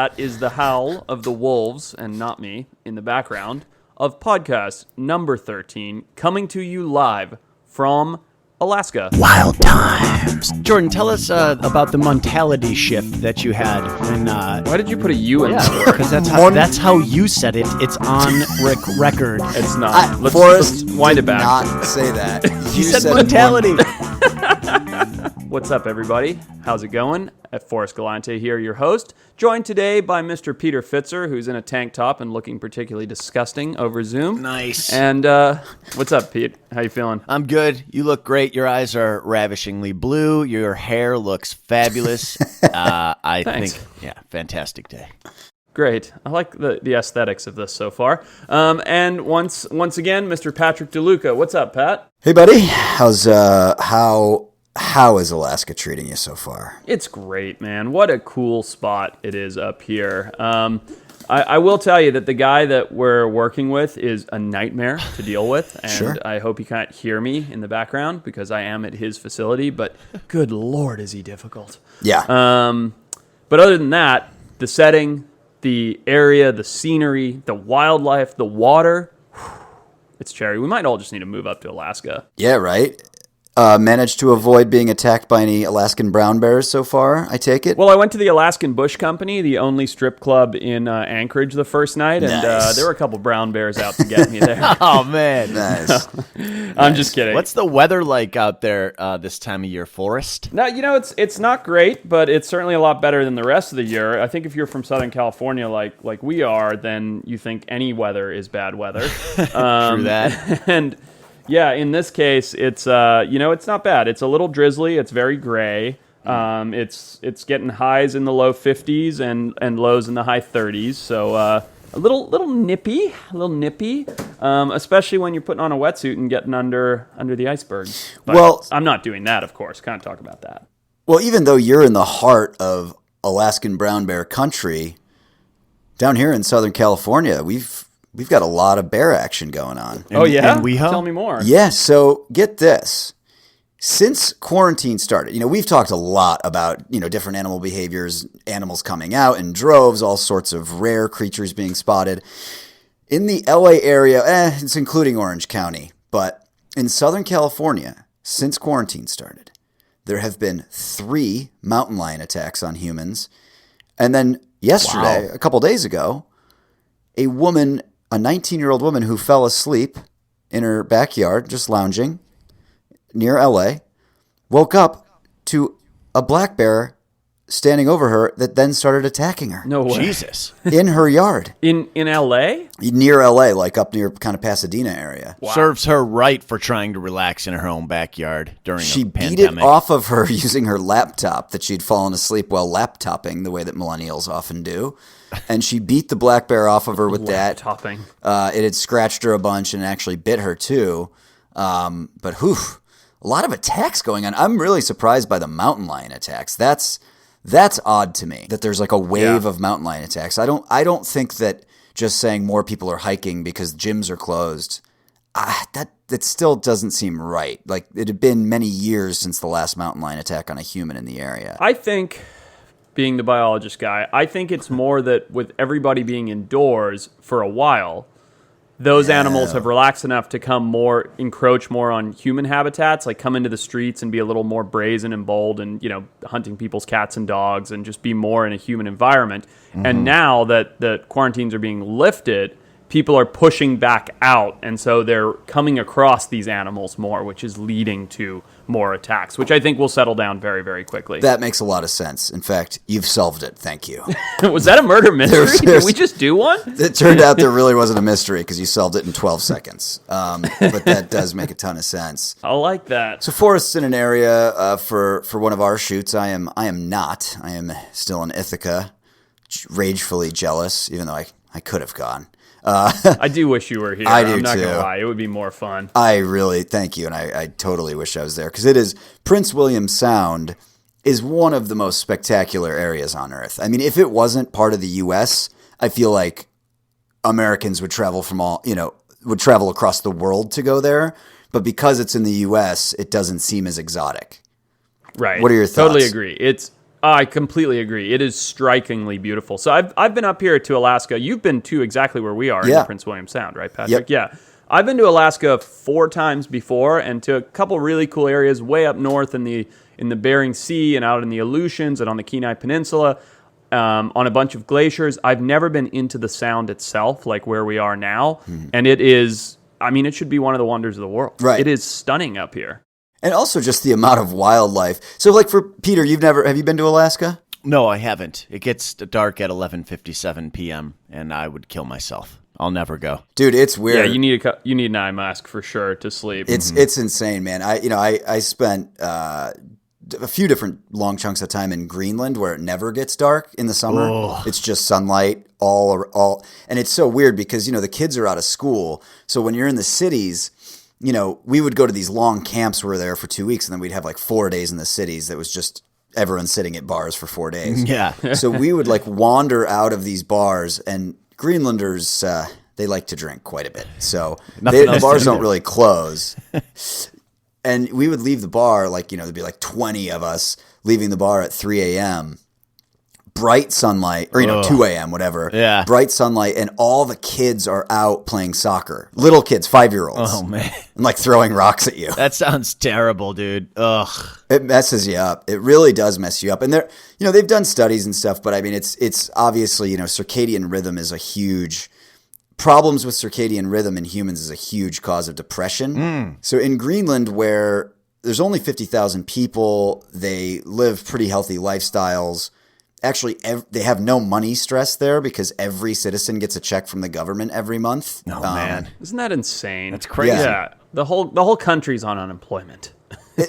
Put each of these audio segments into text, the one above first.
that is the howl of the wolves, and not me, in the background, of podcast number 13, coming to you live from Alaska. Wild times. Jordan, tell us about the mentality shift that you had when... Why did you put a U in that word? Because that's how you said it. It's on record. It's not. Forrest, let's wind it back. Not say that. You said mentality. What's up, everybody? How's it going? Forrest Galante here, your host, joined today by Mr. Peter Fitzer, who's in a tank top and looking particularly disgusting over Zoom. Nice. And what's up, Pete? How you feeling? I'm good. You look great. Your eyes are ravishingly blue. Your hair looks fabulous. I think, fantastic day. Great. I like the aesthetics of this so far. And once again, Mr. Patrick DeLuca. What's up, Pat? Hey, buddy. How is Alaska treating you so far? It's great, man. What a cool spot it is up here. I will tell you that the guy that we're working with is a nightmare to deal with, and Sure. I hope he can't hear me in the background because I am at his facility, but good Lord, is he difficult. Yeah. But other than that, the setting, the area, the scenery, the wildlife, the water, it's cherry. We might all just need to move up to Alaska. Yeah, right? Managed to avoid being attacked by any Alaskan brown bears so far, I take it? Well, I went to the Alaskan Bush Company, the only strip club in Anchorage the first night, and Nice. there were a couple brown bears out to get me there. Oh, man. Nice. I'm just kidding. What's the weather like out there this time of year, Forrest? No, it's not great, but it's certainly a lot better than the rest of the year. I think if you're from Southern California like we are, then you think any weather is bad weather. True that. And yeah, in this case, it's it's not bad. It's a little drizzly. It's very gray. It's getting highs in the low 50s and lows in the high 30s. So a little nippy, especially when you're putting on a wetsuit and getting under the icebergs. But Well- I'm not doing that, of course. Can't talk about that. Well, even though you're in the heart of Alaskan brown bear country, down here in Southern California, we've got a lot of bear action going on. Oh yeah, and tell me more. Yeah, so get this. Since quarantine started, we've talked a lot about, different animal behaviors, animals coming out in droves, all sorts of rare creatures being spotted. In the LA area, it's including Orange County, but in Southern California, since quarantine started, there have been 3 mountain lion attacks on humans. And then yesterday, a couple days ago, a 19-year-old woman who fell asleep in her backyard, just lounging near LA, woke up to a black bear standing over her that then started attacking her. No way. Jesus. In her yard. In LA? Near LA, like up near kind of Pasadena area. Wow. Serves her right for trying to relax in her own backyard during She a beat pandemic. it off of her using her laptop that she'd fallen asleep while laptopping, the way that millennials often do. And she beat the black bear off of her with that. Topping. It had scratched her a bunch and actually bit her too. But a lot of attacks going on. I'm really surprised by the mountain lion attacks. That's odd to me that there's like a wave of mountain lion attacks. I don't think that just saying more people are hiking because gyms are closed, that still doesn't seem right. Like it had been many years since the last mountain lion attack on a human in the area. I think, being the biologist guy, I think it's more that with everybody being indoors for a while, those animals have relaxed enough to encroach more on human habitats, like come into the streets and be a little more brazen and bold and, hunting people's cats and dogs and just be more in a human environment. Mm-hmm. And now that the quarantines are being lifted, people are pushing back out. And so they're coming across these animals more, which is leading to more attacks, which I think will settle down very, very quickly. That makes a lot of sense. In fact, you've solved it. Thank you. Was that a murder mystery? Did we just do one? It turned out there really wasn't a mystery because you solved it in 12 seconds. But that does make a ton of sense. I like that. So Forrest's in an area for one of our shoots. I am not. I am still in Ithaca, ragefully jealous, even though I could have gone. I do wish you were here. I do I'm not too. gonna lie, it would be more fun. I really thank you, and I totally wish I was there because it is Prince William Sound is one of the most spectacular areas on Earth. I mean, if it wasn't part of the U.S., I feel like Americans would travel would travel across the world to go there. But because it's in the U.S., it doesn't seem as exotic. Right. What are your thoughts? Totally agree. It's I completely agree. It is strikingly beautiful. So I've been up here to Alaska. You've been to exactly where we are in the Prince William Sound, right, Patrick? Yep. Yeah. I've been to Alaska 4 times before, and to a couple really cool areas way up north in the Bering Sea and out in the Aleutians and on the Kenai Peninsula, on a bunch of glaciers. I've never been into the Sound itself, like where we are now, and it is. I mean, it should be one of the wonders of the world. Right. It is stunning up here. And also just the amount of wildlife. So like for Peter, have you been to Alaska? No, I haven't. It gets dark at 11:57 p.m. and I would kill myself. I'll never go. Dude, it's weird. Yeah, you need an eye mask for sure to sleep. It's insane, man. I spent a few different long chunks of time in Greenland where it never gets dark in the summer. Oh. It's just sunlight all, and it's so weird because the kids are out of school. So when you're in the cities, we would go to these long camps. We were there for 2 weeks, and then we'd have like 4 days in the cities. That was just everyone sitting at bars for 4 days. Yeah. So we would like wander out of these bars, and Greenlanders, they like to drink quite a bit. So the bars don't really close. And we would leave the bar, like, there'd be like 20 of us leaving the bar at 3 a.m., bright sunlight, or, 2 a.m., whatever. Yeah. Bright sunlight, and all the kids are out playing soccer. Little kids, 5-year-olds. Oh, man. And like throwing rocks at you. That sounds terrible, dude. Ugh. It messes you up. It really does mess you up. And they've done studies and stuff, but I mean, it's obviously, circadian rhythm is a huge... Problems with circadian rhythm in humans is a huge cause of depression. So in Greenland, where there's only 50,000 people, they live pretty healthy lifestyles. Actually, they have no money stress there because every citizen gets a check from the government every month. Oh, man. Isn't that insane? That's crazy. Yeah. The whole country's on unemployment.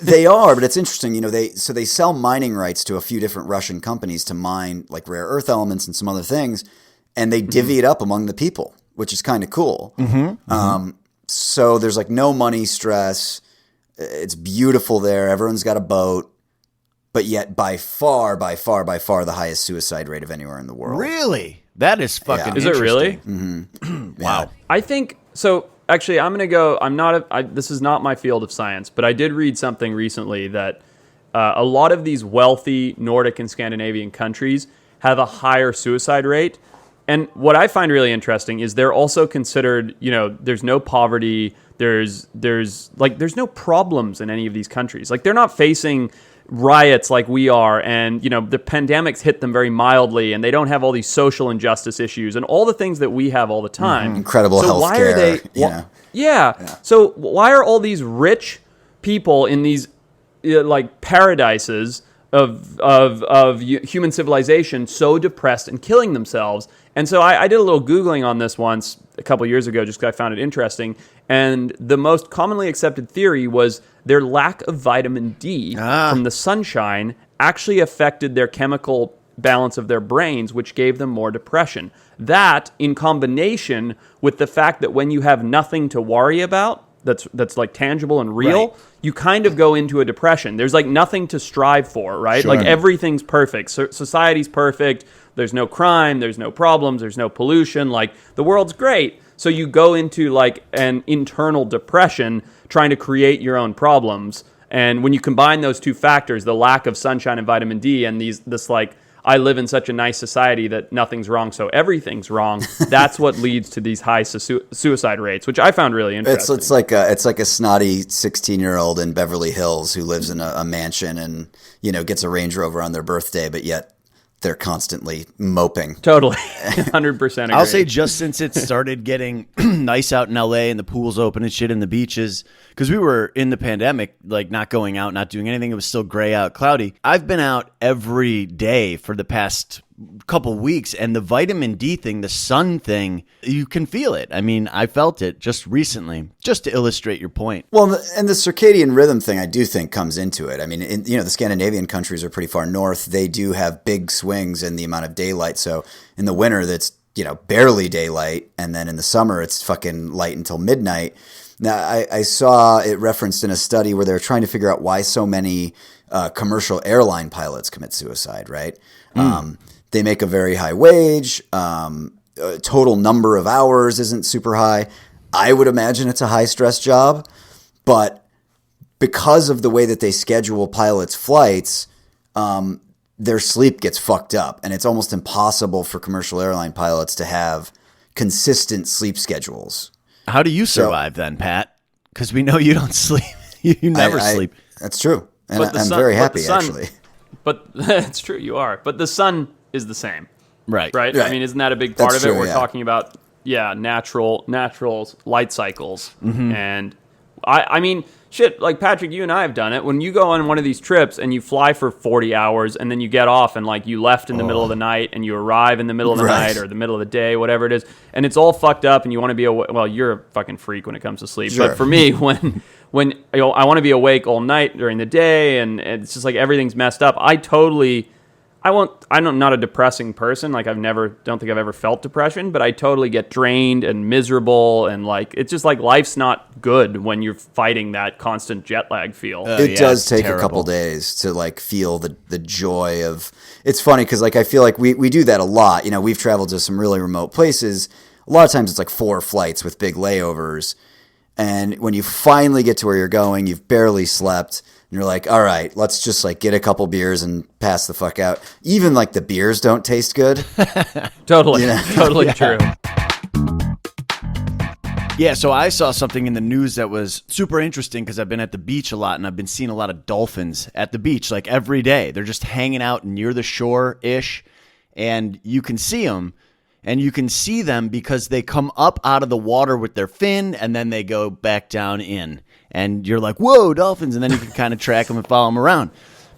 They are, but it's interesting. They sell mining rights to a few different Russian companies to mine like rare earth elements and some other things, and they divvy it up among the people, which is kind of cool. So there's like no money stress. It's beautiful there. Everyone's got a boat, but yet by far, the highest suicide rate of anywhere in the world. Really? That is fucking Yeah. Is it really? interesting. Wow. I think so. Actually, I'm going to go. This is not my field of science, but I did read something recently that a lot of these wealthy Nordic and Scandinavian countries have a higher suicide rate. And what I find really interesting is they're also considered, there's no poverty, there's no problems in any of these countries. Like, they're not facing riots like we are, and the pandemics hit them very mildly, and they don't have all these social injustice issues and all the things that we have all the time. Incredible so why are they? healthcare. Yeah. So why are all these rich people in these like paradises of human civilization so depressed and killing themselves? And so I did a little Googling on this once a couple years ago just because I found it interesting. And the most commonly accepted theory was their lack of vitamin D from the sunshine actually affected their chemical balance of their brains, which gave them more depression. That, in combination with the fact that when you have nothing to worry about, that's like tangible and real, Right. you kind of go into a depression. There's like nothing to strive for, right? Sure. Like everything's perfect. Society's perfect. There's no crime. There's no problems. There's no pollution. Like the world's great. So you go into like an internal depression trying to create your own problems. And when you combine those two factors, the lack of sunshine and vitamin D and this like, I live in such a nice society that nothing's wrong, so everything's wrong. That's what leads to these high suicide rates, which I found really interesting. It's like a snotty 16-year-old in Beverly Hills who lives in a mansion and gets a Range Rover on their birthday, but yet they're constantly moping. Totally, 100% agree. I'll say just since it started getting nice out in LA and the pools open and shit and the beaches, because we were in the pandemic, like not going out, not doing anything. It was still gray out, cloudy. I've been out every day for the past couple weeks, and the vitamin D thing, the sun thing, you can feel it. I mean, I felt it just recently, just to illustrate your point. Well, and the circadian rhythm thing, I do think comes into it. I mean, the Scandinavian countries are pretty far north. They do have big swings in the amount of daylight. So in the winter, that's barely daylight, and then in the summer, it's fucking light until midnight. Now, I saw it referenced in a study where they're trying to figure out why so many commercial airline pilots commit suicide. Right. They make a very high wage. Total number of hours isn't super high. I would imagine it's a high stress job, but because of the way that they schedule pilots' flights, their sleep gets fucked up, and it's almost impossible for commercial airline pilots to have consistent sleep schedules. How do you survive then, Pat? Because we know you don't sleep. You never sleep. That's true. And I'm sun, very happy, sun, actually. But it's true, you are. But the sun is the same. Right. Right? I mean, isn't that a big part That's of it? true, We're yeah. talking about, natural light cycles. And I mean, shit, like Patrick, you and I have done it. When you go on one of these trips and you fly for 40 hours and then you get off and like you left in the middle of the night and you arrive in the middle of the night or the middle of the day, whatever it is, and it's all fucked up and you want to be well, you're a fucking freak when it comes to sleep. Sure. But for me, when I want to be awake all night during the day and it's just like everything's messed up, I'm not a depressing person. Like don't think I've ever felt depression, but I totally get drained and miserable. And like, it's just like life's not good when you're fighting that constant jet lag feel. It does take terrible. a couple days to like feel the joy of. It's funny because like I feel like we do that a lot. You know, we've traveled to some really remote places. A lot of times it's like 4 flights with big layovers, and when you finally get to where you're going, you've barely slept. And you're like, all right, let's just like get a couple beers and pass the fuck out. Even like the beers don't taste good. Totally, totally true. Yeah, so I saw something in the news that was super interesting because I've been at the beach a lot and I've been seeing a lot of dolphins at the beach like every day. They're just hanging out near the shore-ish, and you can see them. And you can see them because they come up out of the water with their fin and then they go back down in. And you're like, whoa, dolphins. And then you can kind of track them and follow them around.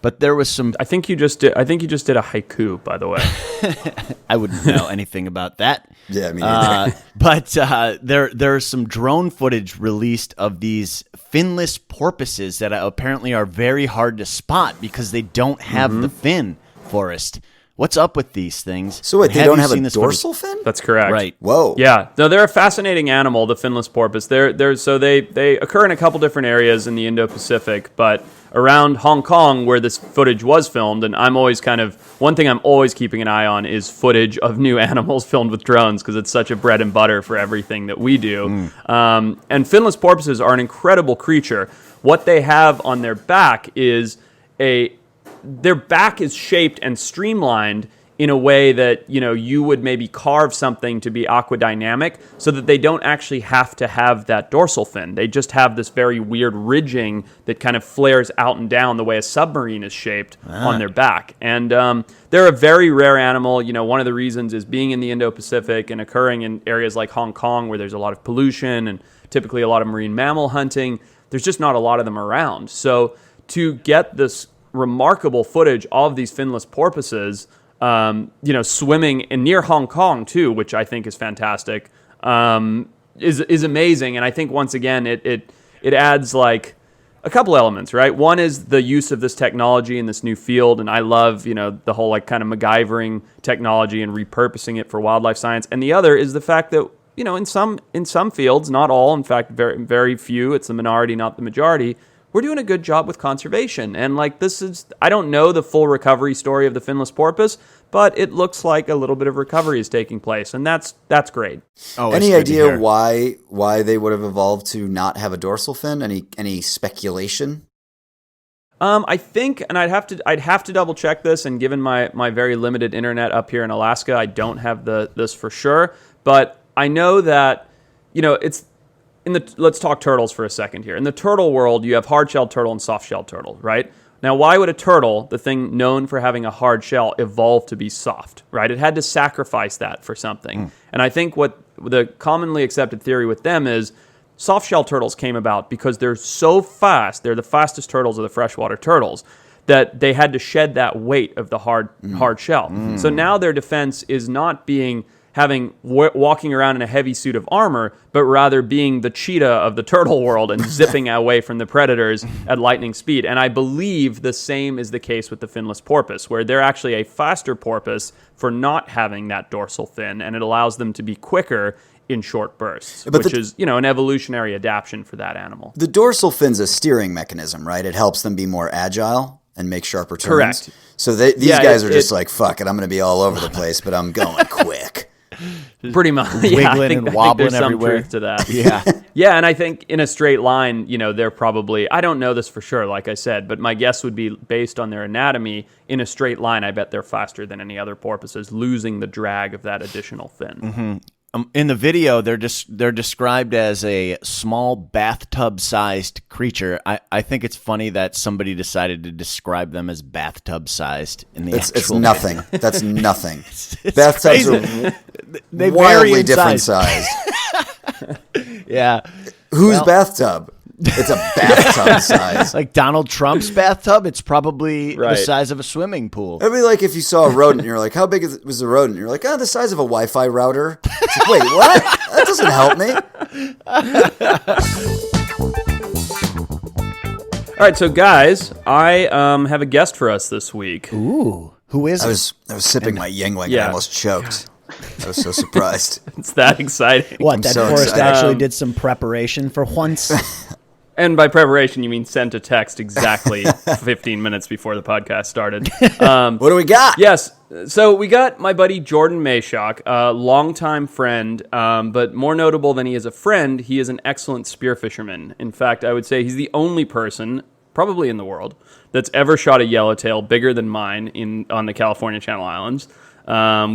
But there was some... I think you just did a haiku, by the way. I wouldn't know anything about that. Yeah, me neither. But there's some drone footage released of these finless porpoises that apparently are very hard to spot because they don't have the fin, Forrest. What's up with these things? So wait, they don't have a this dorsal fin? That's correct. Right. Whoa. Yeah. No, they're a fascinating animal, the Finless porpoise. They occur in a couple different areas in the Indo-Pacific, but around Hong Kong where this footage was filmed, and I'm always one thing I'm always keeping an eye on is footage of new animals filmed with drones because it's such a bread and butter for everything that we do. And Finless porpoises are an incredible creature. What they have on their back is their back is shaped and streamlined in a way that, you would maybe carve something to be aquadynamic so that they don't actually have to have that dorsal fin. They just have this very weird ridging that kind of flares out and down the way a submarine is shaped on their back. And they're a very rare animal. One of the reasons is being in the Indo-Pacific and occurring in areas like Hong Kong where there's a lot of pollution and typically a lot of marine mammal hunting. There's just not a lot of them around. So to get this remarkable footage of these finless porpoises, swimming in near Hong Kong too, which I think is fantastic, is amazing. And I think once again, it adds like a couple elements, right? One is the use of this technology in this new field. And I love, the whole like kind of MacGyvering technology and repurposing it for wildlife science. And the other is the fact that, in some fields, not all, in fact, very, very few, it's the minority, not the majority, we're doing a good job with conservation. And like I don't know the full recovery story of the Finless porpoise, but it looks like a little bit of recovery is taking place, and that's great. Oh, any idea why they would have evolved to not have a dorsal fin? Any speculation? I think, and I'd have to double check this, and given my very limited internet up here in Alaska, I don't have this for sure, but I know that, it's let's talk turtles for a second here. In the turtle world, you have hard-shelled turtle and soft-shelled turtle, right? Now, why would a turtle, the thing known for having a hard shell, evolve to be soft, right? It had to sacrifice that for something. And I think what the commonly accepted theory with them is soft-shell turtles came about because they're so fast, they're the fastest turtles of the freshwater turtles, that they had to shed that weight of the hard shell. So now their defense is not walking around in a heavy suit of armor, but rather being the cheetah of the turtle world and zipping away from the predators at lightning speed. And I believe the same is the case with the finless porpoise, where they're actually a faster porpoise for not having that dorsal fin, and it allows them to be quicker in short bursts, which is, an evolutionary adaptation for that animal. The dorsal fin's a steering mechanism, right? It helps them be more agile and make sharper turns. Correct. So these guys are just like, fuck it, I'm going to be all over the place, but I'm going quick. Pretty much. Wiggling and wobbling there's everywhere. some truth to that. Yeah. Yeah, and I think in a straight line, they're probably, I don't know this for sure, like I said, but my guess would be based on their anatomy, in a straight line, I bet they're faster than any other porpoises, losing the drag of that additional fin. Mm-hmm. In the video, they're described as a small bathtub-sized creature. I think it's funny that somebody decided to describe them as bathtub-sized in the actual. It's nothing. That's nothing. It's Bathtubs crazy. are They wildly vary in different size. sized. Yeah. Whose bathtub? It's a bathtub size. Like Donald Trump's bathtub, it's probably the Right. size of a swimming pool. It'd be like if you saw a rodent and you're like, how big was the rodent? And you're like, oh, the size of a Wi-Fi router. It's like, wait, what? That doesn't help me. All right, so guys, I have a guest for us this week. Ooh. Who is it? I was sipping my Yingling and Yeah. I almost choked. I was so surprised. It's that exciting. What, that so Forrest excited. actually did some preparation for once? And by preparation, you mean sent a text exactly 15 minutes before the podcast started. What do we got? Yes. So we got my buddy Jordan Mayshock, a longtime friend, but more notable than he is a friend, he is an excellent spear fisherman. In fact, I would say he's the only person, probably in the world, that's ever shot a yellowtail bigger than mine on the California Channel Islands.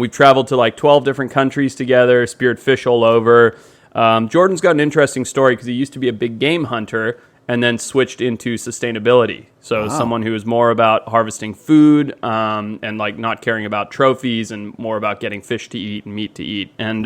We've traveled to like 12 different countries together, speared fish all over. Jordan's got an interesting story because he used to be a big game hunter and then switched into sustainability. So someone who is more about harvesting food and like not caring about trophies and more about getting fish to eat and meat to eat. And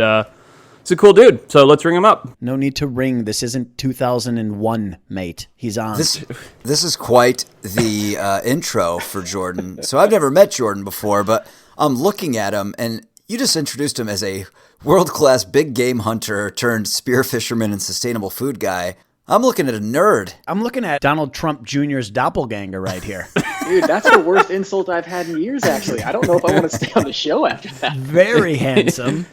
it's a cool dude. So let's ring him up. No need to ring. This isn't 2001, mate. He's on. This is quite the intro for Jordan. So I've never met Jordan before, but I'm looking at him, and you just introduced him as a world-class big game hunter turned spear fisherman and sustainable food guy. I'm looking at a nerd. I'm looking at Donald Trump Jr.'s doppelganger right here. Dude, that's the worst insult I've had in years, actually. I don't know if I want to stay on the show after that. Very handsome.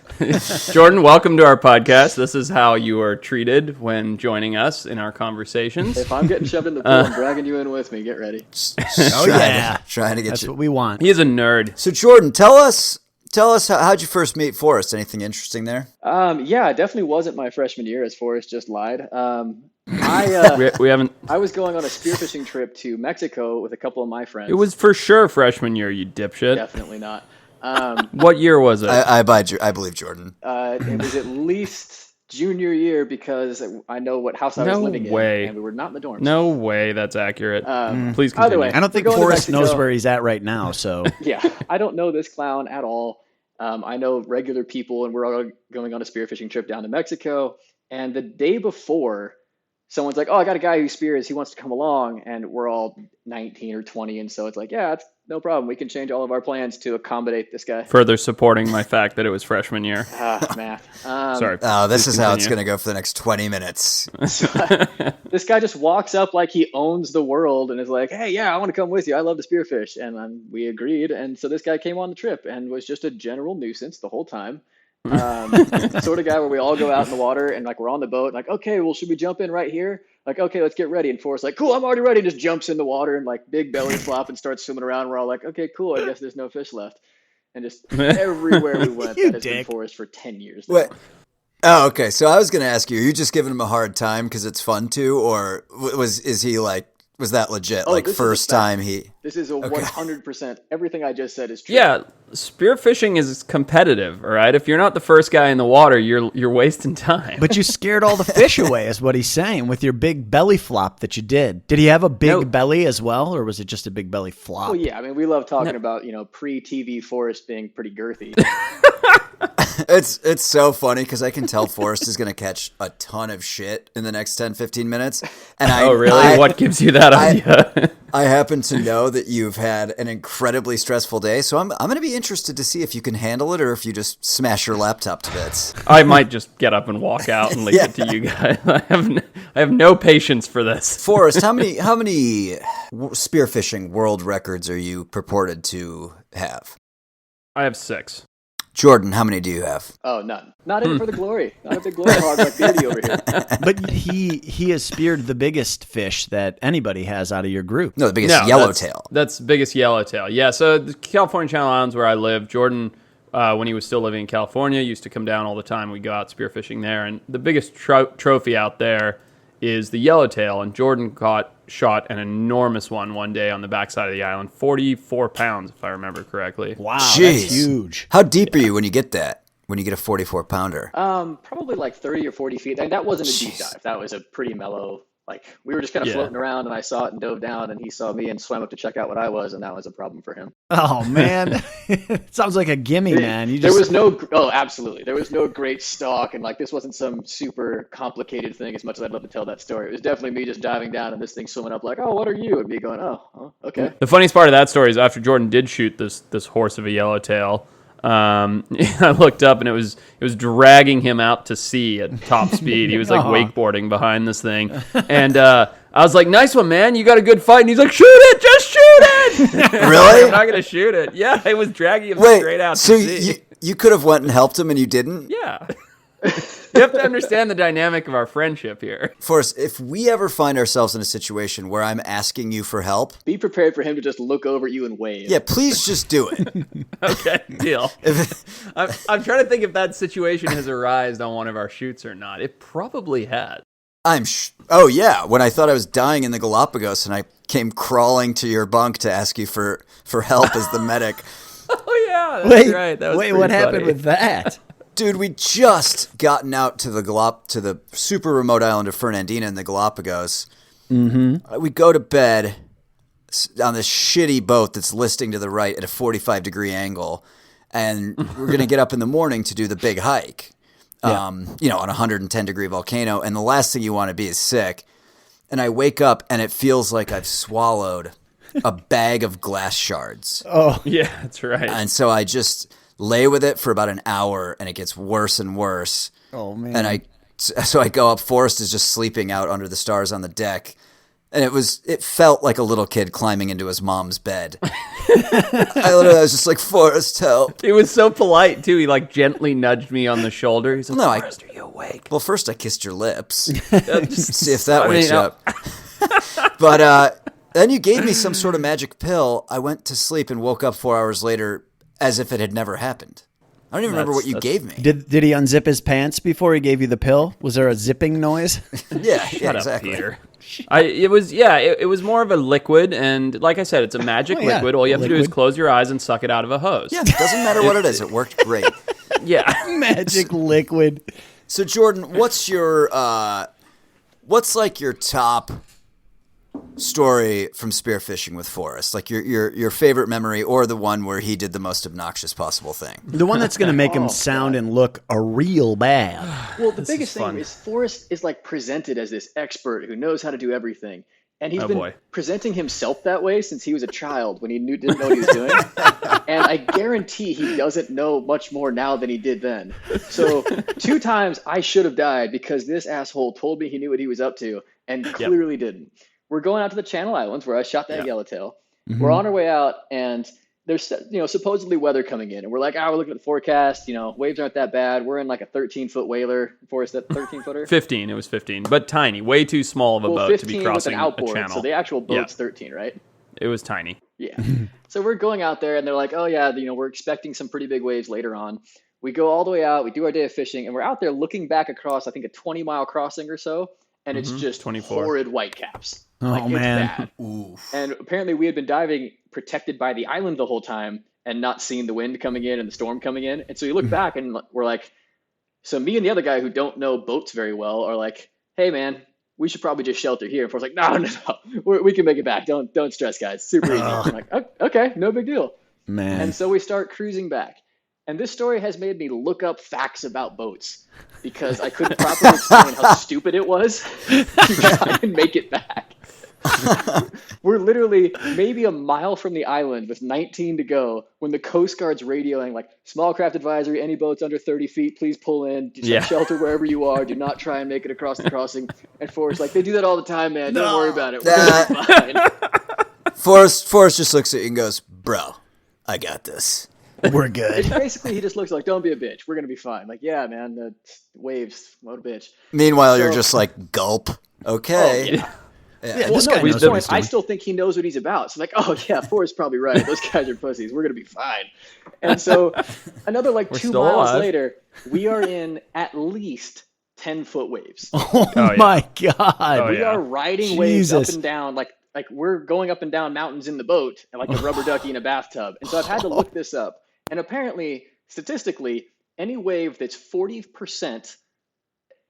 Jordan, welcome to our podcast. This is how you are treated when joining us in our conversations. If I'm getting shoved in the pool, I'm dragging you in with me. Get ready. Oh, yeah. Trying to get That's you. what we want. He is a nerd. So Jordan, tell us how'd you first meet Forrest? Anything interesting there? Yeah, it definitely wasn't my freshman year, as Forrest just lied. We haven't. I was going on a spearfishing trip to Mexico with a couple of my friends. It was for sure freshman year, you dipshit. Definitely not. What year was it? I believe Jordan. It was at least junior year because I know what house I was No living way. in, and we were not in the dorms. No way that's accurate. Please continue. Either way, I don't think we're going to Forrest knows Mexico. where he's at right now, so. Yeah, I don't know this clown at all. I know regular people, and we're all going on a spearfishing trip down to Mexico. And the day before, someone's like, oh, I got a guy who spears. He wants to come along. And we're all 19 or 20. And so it's like, yeah, it's no problem. We can change all of our plans to accommodate this guy. Further supporting my fact that it was freshman year. Math. Sorry. Oh, this is how it's continue. going to go for the next 20 minutes. This guy just walks up like he owns the world and is like, hey, yeah, I want to come with you. I love to spearfish. And we agreed. And so this guy came on the trip and was just a general nuisance the whole time. Sort of guy where we all go out in the water and like we're on the boat and like, okay, well, should we jump in right here? Like, okay, let's get ready. And Forrest's like, cool, I'm already ready. Just jumps in the water and like big belly flop and starts swimming around. We're all like, okay, cool. I guess there's no fish left. And just everywhere we went, You that has been dick. Forrest for 10 years. now. What? Oh, okay. So I was going to ask you, are you just giving him a hard time because it's fun to, or was that legit? Oh, Like this is first a fact. time he. This is a 100%. Everything I just said is true. Yeah, spearfishing is competitive, all right? If you're not the first guy in the water, you're wasting time. But you scared all the fish away, is what he's saying, with your big belly flop that you did. Did he have a big No. belly as well, or was it just a big belly flop? Well, yeah. I mean, we love talking about, pre-TV Forrest being pretty girthy. It's so funny because I can tell Forrest is going to catch a ton of shit in the next 10, 15 minutes. And Oh, really? What gives you that idea? I happen to know that you've had an incredibly stressful day, so I'm going to be interested to see if you can handle it or if you just smash your laptop to bits. I might just get up and walk out and leave it to you guys. I have no patience for this. Forrest, how many spearfishing world records are you purported to have? I have 6. Jordan, how many do you have? Oh, none. Not in it for the glory. Not a big glory hog like Beardy over here. But he has speared the biggest fish that anybody has out of your group. No, the biggest No, yellowtail. That's biggest yellowtail. Yeah, so the California Channel Islands where I live, Jordan when he was still living in California. He used to come down all the time. We'd go out spearfishing there. And the biggest trophy out there is the yellowtail. And Jordan shot an enormous one day on the backside of the island. 44 pounds, if I remember correctly. Wow, Jeez. that's huge. How deep are you when you get that? When you get a 44 pounder? Probably like 30 or 40 feet. And that wasn't a deep dive. That was a pretty mellow, like we were just kind of floating around, and I saw it and dove down, and he saw me and swam up to check out what I was, and that was a problem for him. Oh man, it sounds like a gimme, man. There was no, absolutely. There was no great stalk, and like this wasn't some super complicated thing as much as I'd love to tell that story. It was definitely me just diving down and this thing swimming up like, oh, what are you? And me going, oh, okay. The funniest part of that story is after Jordan did shoot this horse of a yellowtail, I looked up and it was dragging him out to sea at top speed. He was like wakeboarding behind this thing, and I was like, "Nice one, man! You got a good fight." And he's like, "Shoot it! Just shoot it!" Really? I'm not gonna shoot it. Yeah, it was dragging him straight out so to sea. you could have went and helped him and you didn't? Yeah. You have to understand the dynamic of our friendship here. Forrest, if we ever find ourselves in a situation where I'm asking you for help, be prepared for him to just look over at you and wave. yeah, please just do it. Okay, deal. I'm trying to think if that situation has arisen on one of our shoots or not. It probably has. Oh yeah, when I thought I was dying in the Galapagos and I came crawling to your bunk to ask you for help as the medic. Oh yeah, that's right. That was what funny. happened with that? Dude, we just gotten out to the super remote island of Fernandina in the Galapagos. Mm-hmm. We go to bed on this shitty boat that's listing to the right at a 45-degree angle, and we're going to get up in the morning to do the big hike, on a 110-degree volcano, and the last thing you want to be is sick. And I wake up, and it feels like I've swallowed a bag of glass shards. Oh, yeah, that's right. And so I just lay with it for about an hour, and it gets worse and worse. Oh man! And I go up. Forrest is just sleeping out under the stars on the deck, and it felt like a little kid climbing into his mom's bed. I was just like, Forrest, help! He was so polite too. He like gently nudged me on the shoulder. He's like, No, Forrest, are you awake? Well, first I kissed your lips. Just See if that wakes you up. But then you gave me some sort of magic pill. I went to sleep and woke up 4 hours later as if it had never happened. I don't even remember what you gave me. Did he unzip his pants before he gave you the pill? Was there a zipping noise? Yeah, Shut exactly. up, Peter. It was more of a liquid, and like I said, it's a magic liquid. All you have to do is close your eyes and suck it out of a hose. Yeah, it doesn't matter what it is. It worked great. Yeah. Magic liquid. So Jordan, what's like your top story from spearfishing with Forrest? Like your favorite memory, or the one where he did the most obnoxious possible thing? The one that's going to make him sound and look a real bad. Well, the biggest thing is Forrest is like presented as this expert who knows how to do everything. And he's been presenting himself that way since he was a child when he didn't know what he was doing. And I guarantee he doesn't know much more now than he did then. So 2 times I should have died because this asshole told me he knew what he was up to and clearly didn't. We're going out to the Channel Islands where I shot that yellowtail. Mm-hmm. We're on our way out, and there's supposedly weather coming in, and we're like, we're looking at the forecast. Waves aren't that bad. We're in like a 13-foot whaler. Forrest, that 13-footer? 15. It was 15, but tiny, way too small of a boat to be crossing with an outboard, a channel. So the actual boat's 13, right? It was tiny. Yeah. So we're going out there, and they're like, oh yeah, we're expecting some pretty big waves later on. We go all the way out. We do our day of fishing, and we're out there looking back across, I think, a 20-mile crossing or so, and it's just 24. horrid whitecaps. Oh, man. It's bad. And apparently we had been diving protected by the island the whole time and not seeing the wind coming in and the storm coming in. And so you look back and we're like, so me and the other guy who don't know boats very well are like, hey man, we should probably just shelter here. And Forrest's like, no, we can make it back. Don't stress, guys. Super easy. I'm like, okay, no big deal. Man. And so we start cruising back. And this story has made me look up facts about boats because I couldn't properly explain how stupid it was to try and make it back. We're literally maybe a mile from the island with 19 to go when the Coast Guard's radioing like, small craft advisory, any boats under 30 feet, please pull in, shelter wherever you are, do not try and make it across the crossing. And Forrest like, they do that all the time, man, don't worry about it, we're gonna be fine. Forrest just looks at you and goes, bro, I got this. We're good. It's basically, he just looks like, don't be a bitch, we're gonna be fine. Like, yeah man, the waves, what a bitch. Meanwhile, you're just like, gulp. Okay. Oh, yeah. Yeah, Well, this no, guy at knows this what point, he's I doing. still think he knows what he's about. So I'm like, oh yeah, Forrest's probably right. Those guys are pussies. We're gonna be fine. And so another like We're 2 still miles alive. later, we are in at least 10-foot waves. Oh, yeah. my God. Oh, We yeah. are riding waves up Jesus. and down like we're going up and down mountains in the boat and like a rubber ducky in a bathtub. And so I've had to look this up. And apparently, statistically, any wave that's 40%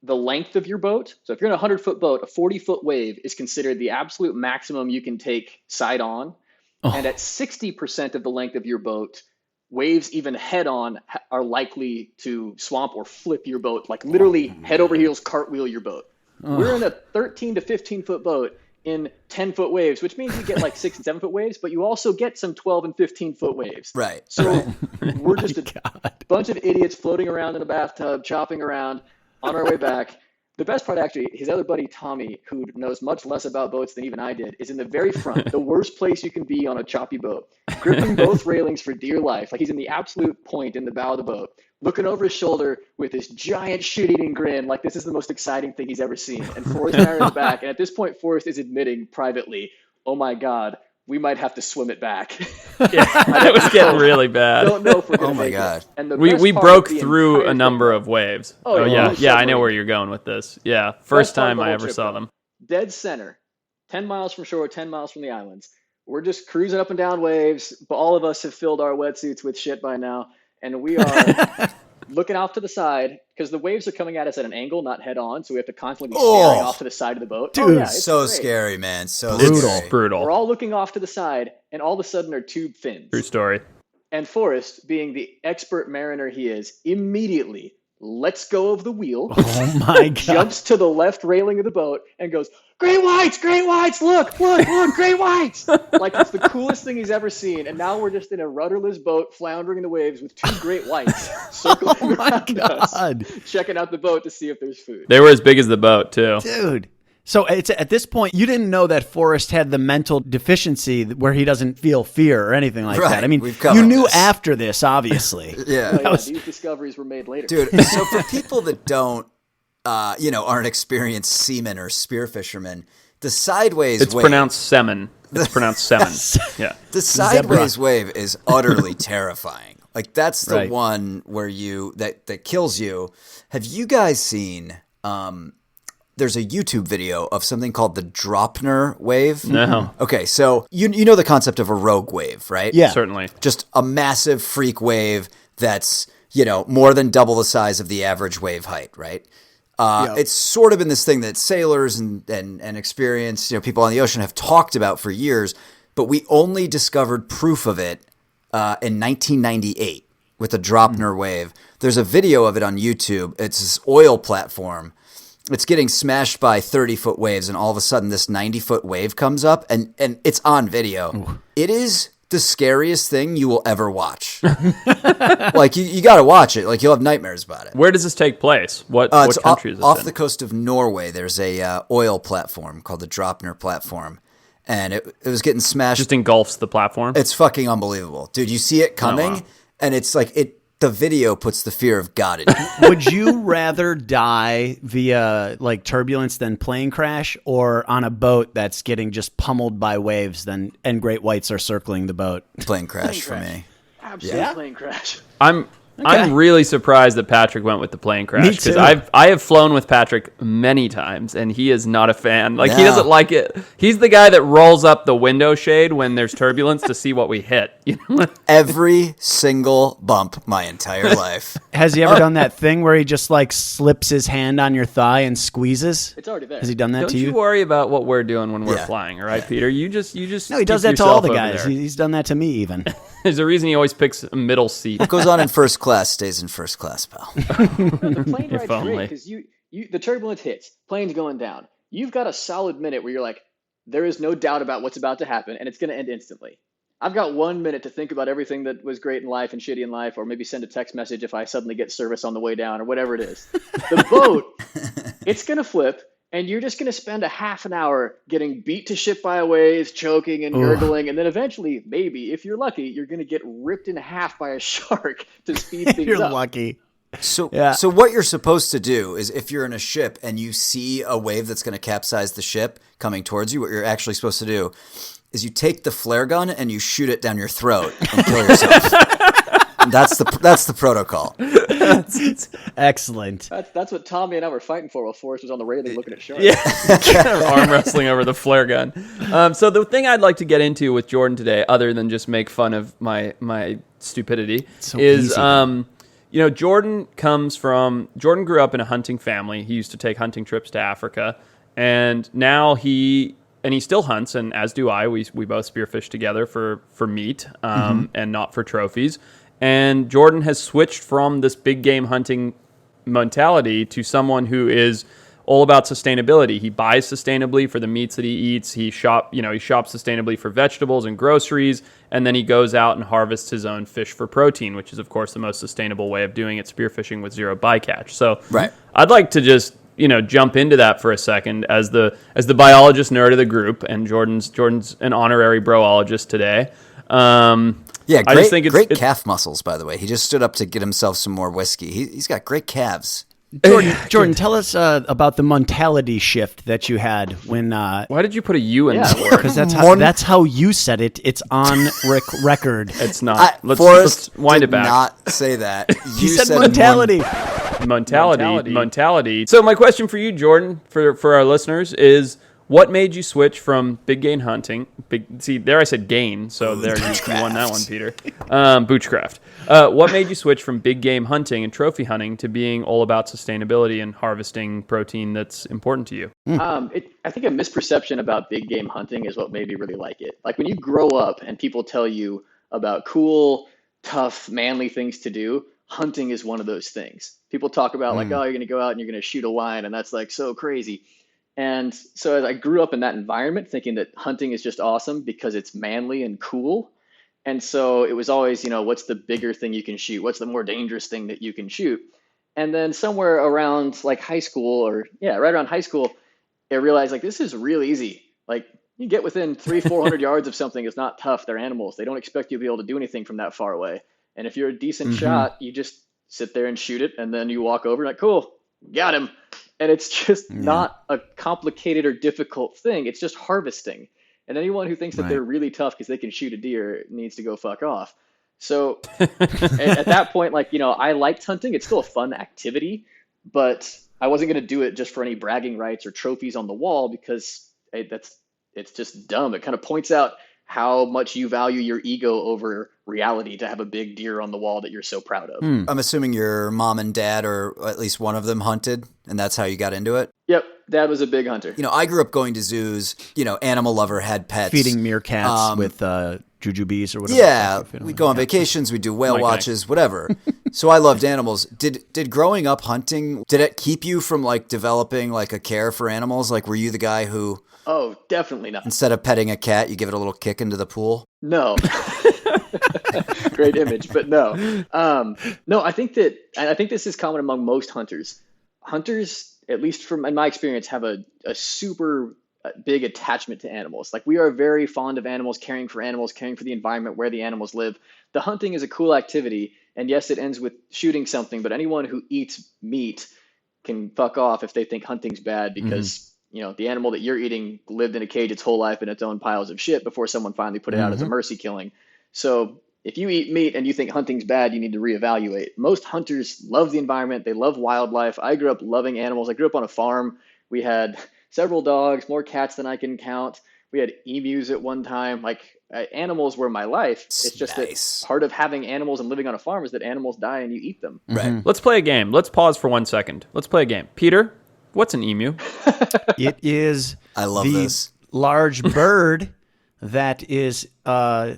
the length of your boat. So if you're in a 100-foot boat, a 40-foot wave is considered the absolute maximum you can take side on. And at 60% of the length of your boat, waves even head on are likely to swamp or flip your boat, like literally head over heels, cartwheel your boat. We're in a 13 to 15-foot boat in 10-foot waves, which means you get like 6 and 7-foot waves, but you also get some 12 and 15-foot waves. Right. So we're just a bunch of idiots floating around in a bathtub, chopping around on our way back. The best part, actually, his other buddy, Tommy, who knows much less about boats than even I did, is in the very front, the worst place you can be on a choppy boat, gripping both railings for dear life. Like he's in the absolute point in the bow of the boat, looking over his shoulder with this giant shit-eating grin, like this is the most exciting thing he's ever seen. And Forrest and I are in the back, and at this point, Forrest is admitting privately, oh my God, we might have to swim it back. Yeah, it was getting really bad. Don't know if we're gonna Oh my make God. it. And the We best part broke of the through entire a number thing- of waves. Oh, Oh, yeah. yeah. Yeah, I know Submarine. where you're going with this. Yeah. First Best part of time the I whole ever trip, saw though. them. Dead center, 10 miles from shore, 10 miles from the islands. We're just cruising up and down waves, but all of us have filled our wetsuits with shit by now, and we are looking off to the side because the waves are coming at us at an angle, not head on, so we have to constantly be staring off to the side of the boat. Dude, it's So great. scary, man. So Brutal. scary. Brutal. We're all looking off to the side, and all of a sudden are tube fins. True story. And Forrest, being the expert mariner he is, immediately lets go of the wheel, Oh, my God. jumps to the left railing of the boat, and goes, great whites, look, great whites. Like it's the coolest thing he's ever seen. And now we're just in a rudderless boat floundering in the waves with 2 great whites circling Oh, my around us, God. checking out the boat to see if there's food. They were as big as the boat, too. Dude. So it's at this point, you didn't know that Forrest had the mental deficiency where he doesn't feel fear or anything like Right, that. I mean, we've covered you knew this. after this, obviously. Yeah. Oh, yeah, these discoveries were made later. Dude, so for people that don't, aren't experienced seamen or spear fishermen, the sideways It's wave, pronounced semen. It's pronounced semen. Yeah. the sideways wave is utterly terrifying. Like that's the Right. one where that kills you. Have you guys seen? There's a YouTube video of something called the Dropner wave. No. Okay, so you know the concept of a rogue wave, right? Yeah. Certainly. Just a massive freak wave that's, more than double the size of the average wave height, right? It's sort of been this thing that sailors and experienced, people on the ocean have talked about for years, but we only discovered proof of it in 1998 with the Dropner wave. There's a video of it on YouTube. It's this oil platform. It's getting smashed by 30-foot waves, and all of a sudden this 90-foot wave comes up, and it's on video. Ooh. It is the scariest thing you will ever watch. Like, you got to watch it. Like, you'll have nightmares about it. Where does this take place? What country is this off in? the coast of Norway. There's a oil platform called the Dropner platform, and it was getting smashed. Just engulfs the platform? It's fucking unbelievable. Dude, you see it coming, wow. and it's like the video puts the fear of God in you. Would you rather die via like turbulence than plane crash, or on a boat that's getting just pummeled by waves and great whites are circling the boat? Plane crash for me. Absolute plane crash. I'm really surprised that Patrick went with the plane crash because I have flown with Patrick many times and he is not a fan. Like he No. doesn't like it. He's the guy that rolls up the window shade when there's turbulence to see what we hit. You know? Every single bump my entire life. Has he ever done that thing where he just like slips his hand on your thigh and squeezes? It's already there. Has he done that Don't to you you? worry about what we're doing when we're Yeah. flying, all right, Peter? You just No, he does keep that to all yourself the over guys. there. He's done that to me even. There's a reason he always picks a middle seat. What goes on in first class stays in first class, pal. The plane ride's only. great because the turbulence hits, plane's going down. You've got a solid minute where you're like, there is no doubt about what's about to happen, and it's going to end instantly. I've got 1 minute to think about everything that was great in life and shitty in life, or maybe send a text message if I suddenly get service on the way down, or whatever it is. The boat, it's going to flip, and you're just going to spend a half an hour getting beat to shit by waves, choking and gurgling, and then eventually, maybe, if you're lucky, you're going to get ripped in half by a shark to speed things You're up. lucky. So, Yeah. so what you're supposed to do is if you're in a ship and you see a wave that's going to capsize the ship coming towards you, what you're actually supposed to do is you take the flare gun and you shoot it down your throat and kill yourself. That's the protocol. Excellent. That's what Tommy and I were fighting for while Forrest was on the railing looking at sharks. Yeah, arm wrestling over the flare gun. So the thing I'd like to get into with Jordan today, other than just make fun of my stupidity, is easy. Jordan grew up in a hunting family. He used to take hunting trips to Africa, and now he still hunts, and as do I. We both spearfish together for meat and not for trophies. And Jordan has switched from this big game hunting mentality to someone who is all about sustainability. He buys sustainably for the meats that he eats. He shops sustainably for vegetables and groceries, and then he goes out and harvests his own fish for protein, which is of course the most sustainable way of doing it, spearfishing with zero bycatch. So I'd like to just jump into that for a second as the biologist nerd of the group, and Jordan's an honorary broologist today. Yeah, I just think great calf muscles, by the way. He just stood up to get himself some more whiskey. He's got great calves. Jordan, tell us about the mentality shift that you had when. Why did you put a U in that word? Because that's how you said it. It's on record. It's not. Forrest let's wind it back. Did not say that. He said mentality. Mentality. So my question for you, Jordan, for our listeners is, what made you switch from big game hunting? There I said gain, so there you won that one, Peter. Boochcraft. What made you switch from big game hunting and trophy hunting to being all about sustainability and harvesting protein that's important to you? I think a misperception about big game hunting is what made me really like it. Like when you grow up and people tell you about cool, tough, manly things to do, hunting is one of those things. People talk about like, oh, you're going to go out and you're going to shoot a lion, and that's like so crazy. And so as I grew up in that environment thinking that hunting is just awesome because it's manly and cool. And so it was always, what's the bigger thing you can shoot? What's the more dangerous thing that you can shoot? And then somewhere around like high school right around high school, I realized like this is real easy. Like you get within 300-400 yards of something, it's not tough. They're animals. They don't expect you to be able to do anything from that far away. And if you're a decent shot, you just sit there and shoot it. And then you walk over like, cool, got him. And it's just not a complicated or difficult thing. It's just harvesting. And anyone who thinks that they're really tough because they can shoot a deer needs to go fuck off. So at that point, I liked hunting. It's still a fun activity, but I wasn't going to do it just for any bragging rights or trophies on the wall because it's just dumb. It kind of points out how much you value your ego over reality to have a big deer on the wall that you're so proud of. I'm assuming your mom and dad, or at least one of them, hunted, and that's how you got into it? Yep. Dad was a big hunter. I grew up going to zoos, animal lover, had pets. Feeding meerkats with jujubes or whatever. Yeah, we go on vacations, we do whale watches, whatever. So I loved animals. Did growing up hunting, did it keep you from developing a care for animals? Were you the guy who... Oh, definitely not. Instead of petting a cat, you give it a little kick into the pool? No. Great image, but no. No, I think this is common among most hunters. Hunters, at least in my experience, have a super big attachment to animals. We are very fond of animals, caring for the environment where the animals live. The hunting is a cool activity, and yes, it ends with shooting something, but anyone who eats meat can fuck off if they think hunting's bad because... the animal that you're eating lived in a cage its whole life in its own piles of shit before someone finally put it out as a mercy killing. So if you eat meat and you think hunting's bad, you need to reevaluate. Most hunters love the environment. They love wildlife. I grew up loving animals. I grew up on a farm. We had several dogs, more cats than I can count. We had emus at one time. Animals were my life. It's just that part of having animals and living on a farm is that animals die and you eat them. Right. Let's play a game. Let's pause for 1 second. Let's play a game. Peter, what's an emu? It is this large bird that is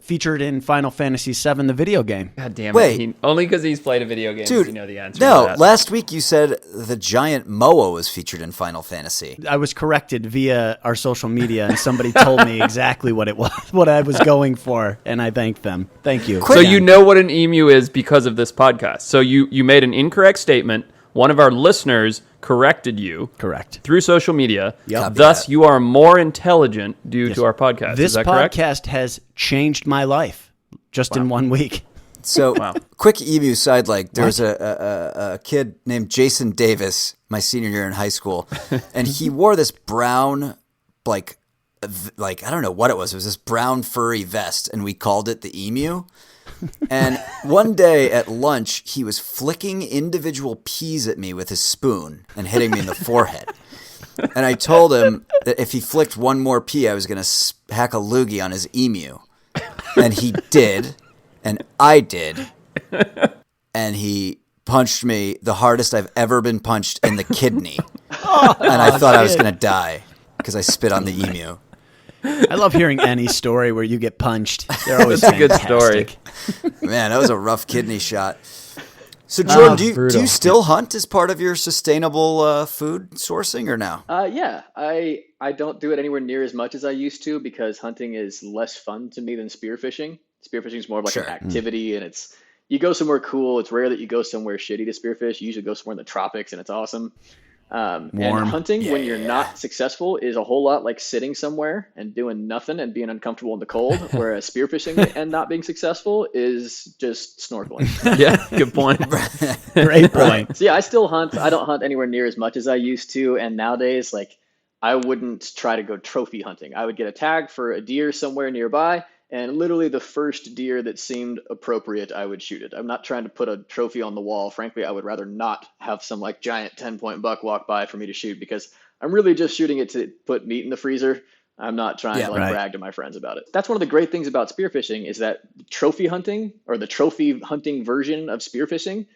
featured in Final Fantasy VII, the video game. God damn it. Wait. Only because he's played a video game Dude, does he know the answer no, to that. last week you said the giant moa was featured in Final Fantasy. I was corrected via our social media, and somebody told me exactly what it was, what I was going for, and I thanked them. Thank you. So you know what an emu is because of this podcast. So you made an incorrect statement. One of our listeners corrected you. Correct. Through social media. Yep. Thus, you are more intelligent due to our podcast. This Is that correct? podcast has changed my life just in 1 week. So, Wow. quick emu side leg. There was a kid named Jason Davis, my senior year in high school, and he wore this brown, like I don't know what it was. It was this brown furry vest, and we called it the emu. And one day at lunch, he was flicking individual peas at me with his spoon and hitting me in the forehead. And I told him that if he flicked one more pea, I was going to hack a loogie on his emu. And he did. And I did. And he punched me the hardest I've ever been punched in the kidney. And I thought I was going to die because I spit on the emu. I love hearing any story where you get punched. They're always That's a good story. fantastic. Man, that was a rough kidney shot. So, Jordan, do you brutal. still hunt as part of your sustainable food sourcing or no? Yeah, I don't do it anywhere near as much as I used to because hunting is less fun to me than spearfishing. Spearfishing is more of like Sure. an activity, and you go somewhere cool. It's rare that you go somewhere shitty to spearfish. You usually go somewhere in the tropics, and it's awesome. And hunting when you're not successful is a whole lot like sitting somewhere and doing nothing and being uncomfortable in the cold, whereas spearfishing and not being successful is just snorkeling. Yeah, good point. Great point. So yeah, I still hunt. I don't hunt anywhere near as much as I used to. And nowadays, like, I wouldn't try to go trophy hunting. I would get a tag for a deer somewhere nearby, and literally the first deer that seemed appropriate, I would shoot it. I'm not trying to put a trophy on the wall. Frankly, I would rather not have some like giant 10-point buck walk by for me to shoot because I'm really just shooting it to put meat in the freezer. I'm not trying to brag to my friends about it. That's one of the great things about spearfishing is that trophy hunting, or the trophy hunting version of spearfishing,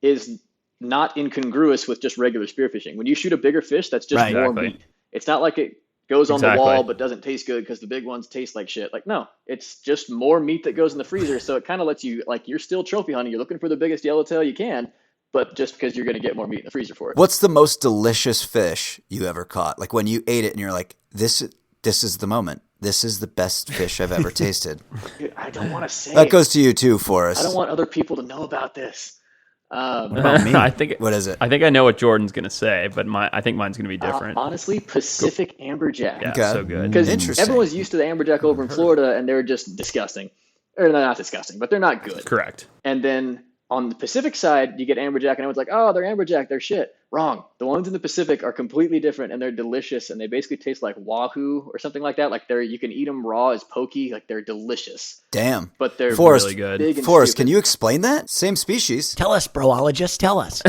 is not incongruous with just regular spearfishing. When you shoot a bigger fish, that's just more Exactly. meat. It's not like it goes on the Exactly. wall but doesn't taste good because the big ones taste like shit. Like, no, it's just more meat that goes in the freezer. So it kind of lets you, like, you're still trophy hunting. You're looking for the biggest yellowtail you can, but just because you're going to get more meat in the freezer for it. What's the most delicious fish you ever caught? Like when you ate it and you're like, this is the moment. This is the best fish I've ever tasted. Dude, I don't want to say That it. goes to you too, Forrest. I don't want other people to know about this. I think What is it? I think I know what Jordan's gonna say, but I think mine's gonna be different. Honestly, Pacific amberjack. Yeah, Okay. so good. Because Interesting. everyone's used to the amberjack over in Florida, and they're just disgusting. Or they're not disgusting, but they're not good. Correct. And then on the Pacific side, you get amberjack, and everyone's like, oh, they're amberjack, they're shit. Wrong. The ones in the Pacific are completely different, and they're delicious, and they basically taste like Wahoo or something like that. Like you can eat them raw as pokey, like they're delicious. Damn. But they're Forrest, really good. big and Forrest, stupid. can you explain that? Same species. Tell us, broologist. Tell us.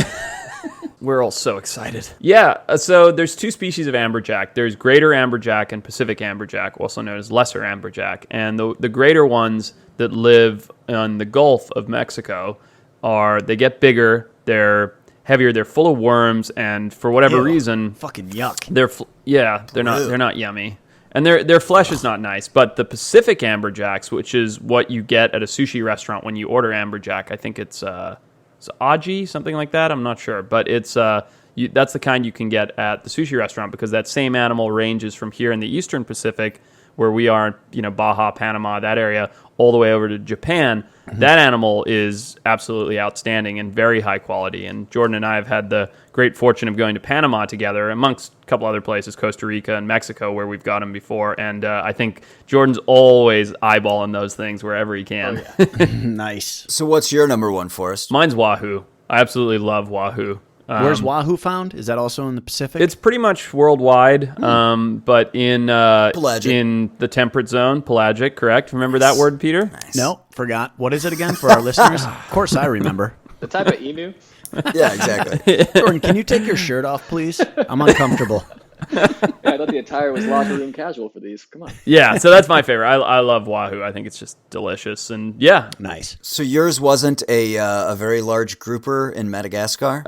We're all so excited. Yeah, so there's two species of amberjack. There's greater amberjack and Pacific amberjack, also known as lesser amberjack. And the greater ones that live on the Gulf of Mexico they get bigger, they're heavier, they're full of worms, and for whatever reason, Fucking yuck. they're not yummy. And their flesh is not nice, but the Pacific amberjacks, which is what you get at a sushi restaurant when you order amberjack, I think it's aji, something like that. I'm not sure, but it's that's the kind you can get at the sushi restaurant because that same animal ranges from here in the Eastern Pacific, where we are, Baja, Panama, that area, all the way over to Japan. That animal is absolutely outstanding and very high quality. And Jordan and I have had the great fortune of going to Panama together, amongst a couple other places, Costa Rica and Mexico, where we've got them before. And I think Jordan's always eyeballing those things wherever he can. Oh, yeah. Nice. So what's your number one, Forrest? Mine's Wahoo. I absolutely love Wahoo. Where's Wahoo found? Is that also in the Pacific? It's pretty much worldwide, but in Pelagic. in the temperate zone, pelagic, correct? Remember that word, Peter? No, forgot. What is it again for our listeners? Of course I remember. The type of emu. Yeah, exactly. Jordan, can you take your shirt off, please? I'm uncomfortable. Yeah, I thought the attire was locker room casual for these. Come on. Yeah, so that's my favorite. I love Wahoo. I think it's just delicious, and yeah, Nice. So yours wasn't a very large grouper in Madagascar?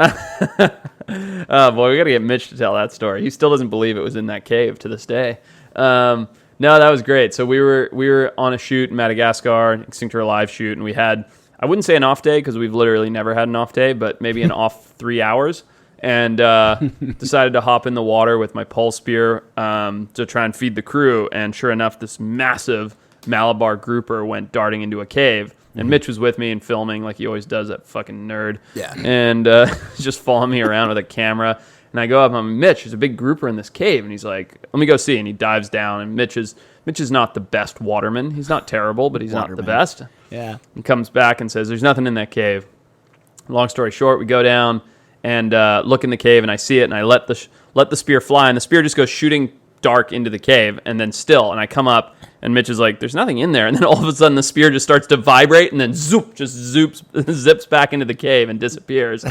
oh boy, we gotta get Mitch to tell that story. He still doesn't believe it was in that cave to this day. No, that was great. So we were on a shoot in Madagascar, an Extinct or Alive shoot, and we had, I wouldn't say an off day because we've literally never had an off day, but maybe an off 3 hours. And decided to hop in the water with my pole spear to try and feed the crew. And sure enough, this massive Malabar grouper went darting into a cave. And Mitch was with me and filming like he always does, that fucking nerd. Yeah. And he's just following me around with a camera. And I go up, I'm Mitch, there's a big grouper in this cave. And he's like, let me go see. And he dives down. And Mitch is not the best waterman. He's not terrible, but he's not the best. Yeah. and comes back and says, "There's nothing in that cave." Long story short, we go down and look in the cave, and I see it, and I let the spear fly, and the spear just goes shooting dark into the cave, and then still, and I come up, and Mitch is like, "There's nothing in there," and then all of a sudden the spear just starts to vibrate, and then zips back into the cave and disappears.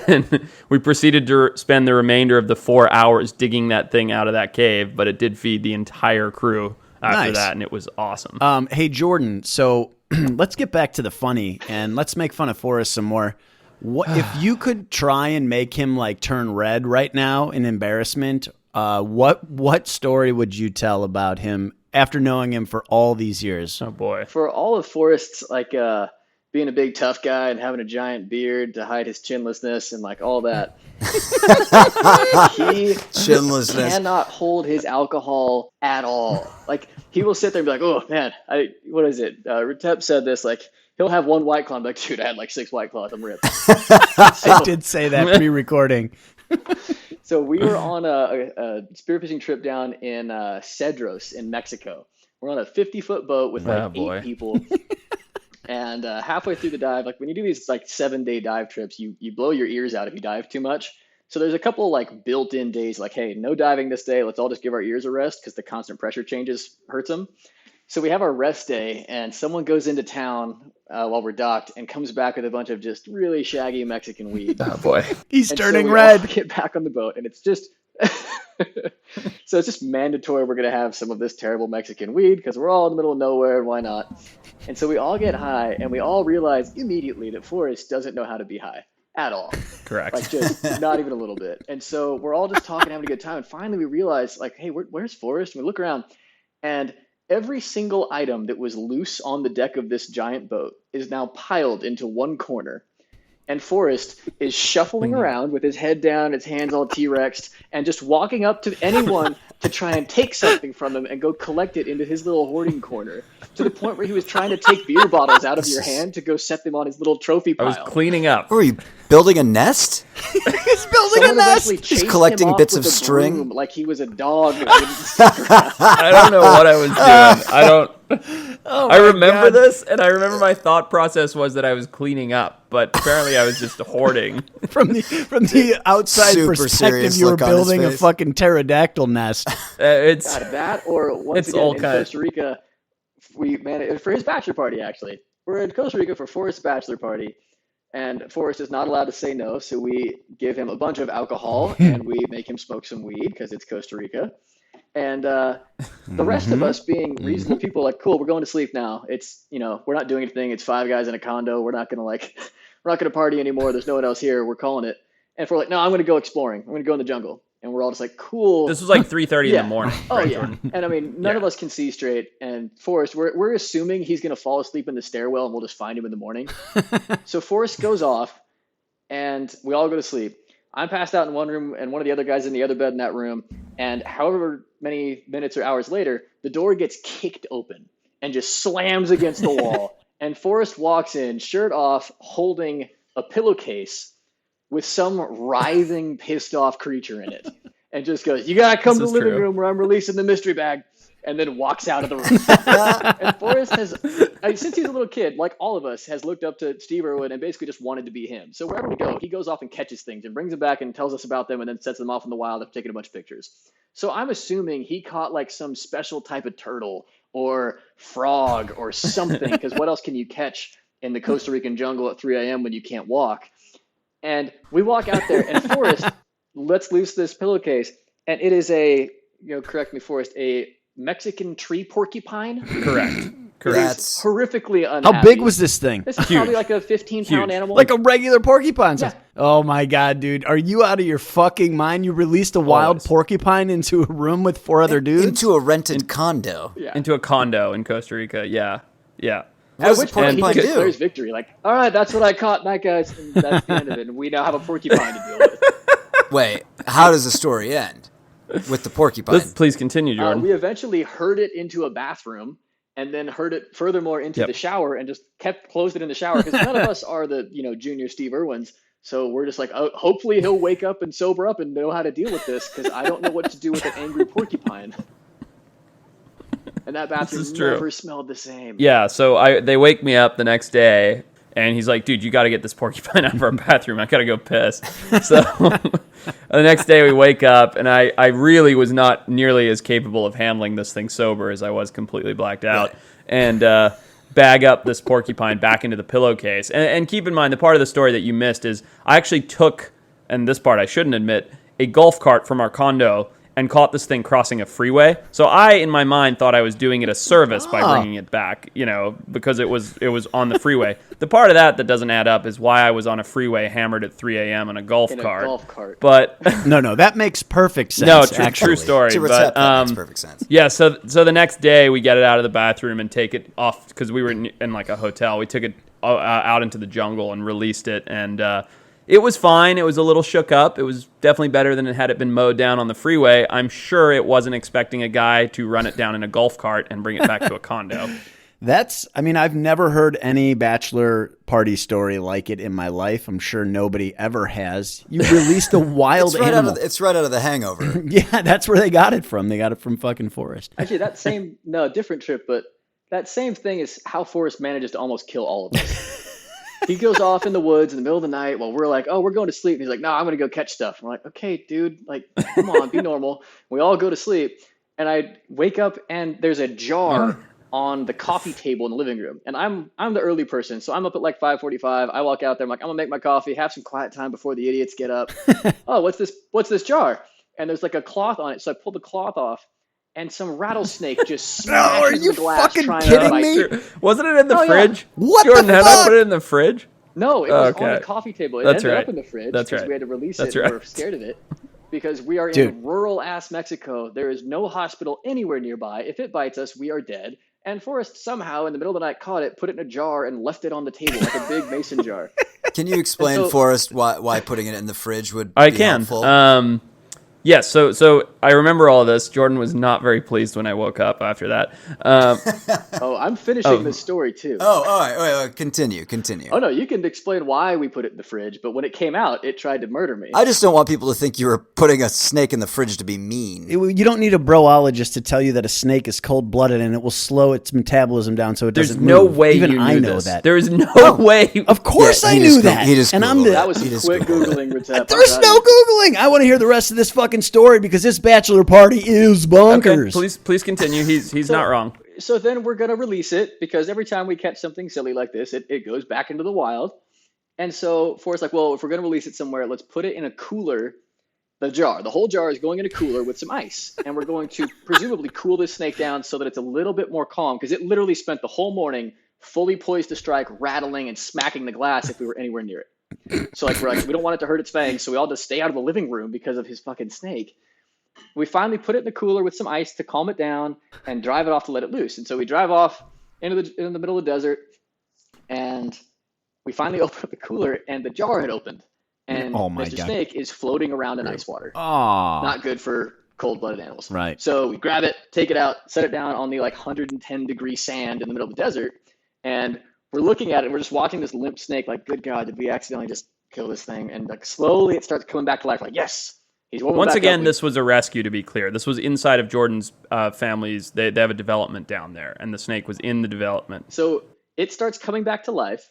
And we proceeded to spend the remainder of the 4 hours digging that thing out of that cave, but it did feed the entire crew after Nice. that, and it was awesome. Hey, Jordan, so let's get back to the funny, and let's make fun of Forrest some more. What if you could try and make him like turn red right now in embarrassment? What story would you tell about him after knowing him for all these years? Oh boy. For all of Forrest's like being a big tough guy and having a giant beard to hide his chinlessness and like all that, he Chinlessness. cannot hold his alcohol at all. Like he will sit there and be like, "Oh man, what is it?" Retep said this, like he'll have one White Claw and be like, "Dude, I had like 6 White Claws, I'm ripped." I did say that pre-recording. So we were on a spearfishing trip down in Cedros in Mexico. We're on a 50-foot boat with like 8 people. And halfway through the dive, like when you do these like 7-day dive trips, you blow your ears out if you dive too much. So there's a couple like built-in days like, hey, no diving this day. Let's all just give our ears a rest because the constant pressure changes hurts them. So we have our rest day, and someone goes into town while we're docked and comes back with a bunch of just really shaggy Mexican weed. Oh boy. He's And turning so we red. all get back on the boat, and it's just so it's just mandatory. We're gonna have some of this terrible Mexican weed because we're all in the middle of nowhere, and why not? And so we all get high, and we all realize immediately that Forrest doesn't know how to be high at all. Correct. Like just not even a little bit. And so we're all just talking, having a good time, and finally we realize, like, hey, where's Forrest? And we look around, and every single item that was loose on the deck of this giant boat is now piled into one corner. And Forrest is shuffling around with his head down, his hands all T-Rexed, and just walking up to anyone to try and take something from him and go collect it into his little hoarding corner, to the point where he was trying to take beer bottles out of your hand to go set them on his little trophy I pile. was cleaning up. What were you building a nest? He's building Someone a nest. eventually chased collecting him off bits with of a string? broom like he was a dog that wouldn't stick around. I don't know what I was doing. I don't. I remember God. this, and I remember my thought process was that I was cleaning up, but apparently I was just hoarding. From the outside Super perspective, serious you were look on his building a face. fucking pterodactyl nest. It's Out of that, or once It's again all in kind of- Costa Rica, we managed for his bachelor party. Actually, we're in Costa Rica for Forrest's bachelor party, and Forrest is not allowed to say no. So we give him a bunch of alcohol and we make him smoke some weed because it's Costa Rica. And the rest of us, being reasonable people, like, cool, we're going to sleep now. It's, we're not doing anything. It's 5 guys in a condo. We're not gonna party anymore. There's no one else here. We're calling it. And if we're like, no, I'm gonna go exploring. I'm gonna go in the jungle. And we're all just like, cool. this was like 3:30 in Yeah. the morning. Oh right, yeah, Jordan? and I mean, none of us can see straight. And Forrest, we're assuming he's gonna fall asleep in the stairwell, and we'll just find him in the morning. So Forrest goes off, and we all go to sleep. I'm passed out in one room, and one of the other guys in the other bed in that room. And however many minutes or hours later, the door gets kicked open and just slams against the wall. And Forrest walks in, shirt off, holding a pillowcase with some writhing, pissed off creature in it, and just goes, "You gotta come to the is living true. room where I'm releasing the mystery bag," and then walks out of the room. And Forrest has, since he's a little kid, like all of us, has looked up to Steve Irwin and basically just wanted to be him. So wherever we go, he goes off and catches things and brings them back and tells us about them and then sets them off in the wild after taking a bunch of pictures. So I'm assuming he caught like some special type of turtle or frog or something, because what else can you catch in the Costa Rican jungle at 3 a.m. when you can't walk? And we walk out there, and Forrest lets loose this pillowcase, and it is correct me, Forrest, a Mexican tree porcupine. Correct. That's Horrifically unhappy. How big was this thing? This is probably like a 15-pound animal. Like a regular porcupine size. Yeah. Oh my god, dude. Are you out of your fucking mind? You released a wild Always. porcupine into a room with 4 other dudes? into a rented condo. Yeah. Into a condo in Costa Rica. Yeah. What does a At which point he porcupine declares do? victory. Like, all right, that's what I caught, night guys. And that's the end of it. And we now have a porcupine to deal with. Wait, how does the story end with the porcupine? Please continue, Jordan. We eventually herd it into a bathroom, and then herd it furthermore into the shower, and just closed it in the shower, because none of us are the junior Steve Irwins. So we're just like, oh, hopefully he'll wake up and sober up and know how to deal with this, because I don't know what to do with an angry porcupine. And that bathroom is true. never smelled the same. Yeah, so they wake me up the next day, and he's like, dude, you got to get this porcupine out of our bathroom. I got to go piss. So the next day we wake up, and I really was not nearly as capable of handling this thing sober as I was completely blacked out. And bag up this porcupine back into the pillowcase. And keep in mind, the part of the story that you missed is I actually took, and this part I shouldn't admit, a golf cart from our condo and caught this thing crossing a freeway. So I, in my mind, thought I was doing it a service by bringing it back, because it was on the freeway. The part of that doesn't add up is why I was on a freeway hammered at 3 a.m. in a golf cart. But No, that makes perfect sense. no, true actually. story. To But recap, that makes perfect sense. yeah, so the next day we get it out of the bathroom and take it off because we were in like a hotel. We took it out into the jungle and released it, and it was fine. It was a little shook up. It was definitely better than it had been mowed down on the freeway. I'm sure it wasn't expecting a guy to run it down in a golf cart and bring it back to a condo. I've never heard any bachelor party story like it in my life. I'm sure nobody ever has. You released a wild animal. It's right out of The Hangover. Yeah, that's where they got it from. They got it from fucking Forrest. Actually, different trip, but that same thing is how Forrest manages to almost kill all of us. He goes off in the woods in the middle of the night while we're like, oh, we're going to sleep. And he's like, no, I'm going to go catch stuff. And we're like, okay, dude, like, come on, be normal. We all go to sleep. And I wake up and there's a jar on the coffee table in the living room. And I'm the early person. So I'm up at like 5:45. I walk out there. I'm like, I'm going to make my coffee, have some quiet time before the idiots get up. Oh, what's this jar? And there's like a cloth on it. So I pull the cloth off. And some rattlesnake just smashes the glass. Fucking trying kidding to me? Wasn't it in the fridge? Yeah. What Jordan, the had fuck? I put it in the fridge? No, it was Okay. on the coffee table. It That's ended right. up in the fridge That's because right. we had to release That's it. right. We were scared of it because we are in Dude. rural-ass Mexico. There is no hospital anywhere nearby. If it bites us, we are dead. And Forrest somehow, in the middle of the night, caught it, put it in a jar, and left it on the table like a big mason jar. Can you explain, So- Forrest, why putting it in the fridge would I be can. helpful? Yes, so I remember all this. Jordan was not very pleased when I woke up after that. Oh, I'm finishing this story, too. Oh, all right. Wait, continue. Oh, no, you can explain why we put it in the fridge, but when it came out, it tried to murder me. I just don't want people to think you were putting a snake in the fridge to be mean. You don't need a broologist to tell you that a snake is cold-blooded and it will slow its metabolism down so it There's doesn't no move. way Even you knew I know this. that. There is no way. Of course Yeah, I he knew just that. he just and I'm Googled the, it. That was He just quick Googled it. Googling, Retep. There's no Googling. I want to hear the rest of this fucking story because this bachelor party is bonkers. Okay, please continue. He's not wrong. So then we're going to release it because every time we catch something silly like this, it goes back into the wild. And so Forrest's like, well, if we're going to release it somewhere, let's put it in a cooler. The whole jar is going in a cooler with some ice. And we're going to presumably cool this snake down so that it's a little bit more calm because it literally spent the whole morning fully poised to strike, rattling and smacking the glass if we were anywhere near it. So we're like, we don't want it to hurt its fangs, so we all just stay out of the living room because of his fucking snake. We finally put it in the cooler with some ice to calm it down and drive it off to let it loose. And so we drive off in the middle of the desert, and we finally open up the cooler, and the jar had opened. And Oh my Mr. God. Snake is floating around in ice water. Aw. Not good for cold-blooded animals. Right. So we grab it, take it out, set it down on the 110-degree sand in the middle of the desert, and we're looking at it. We're just watching this limp snake. Like, good God, did we accidentally just kill this thing? And slowly it starts coming back to life. Like, yes. He's Once again, this was a rescue, to be clear. This was inside of Jordan's family's. They have a development down there, and the snake was in the development. So it starts coming back to life.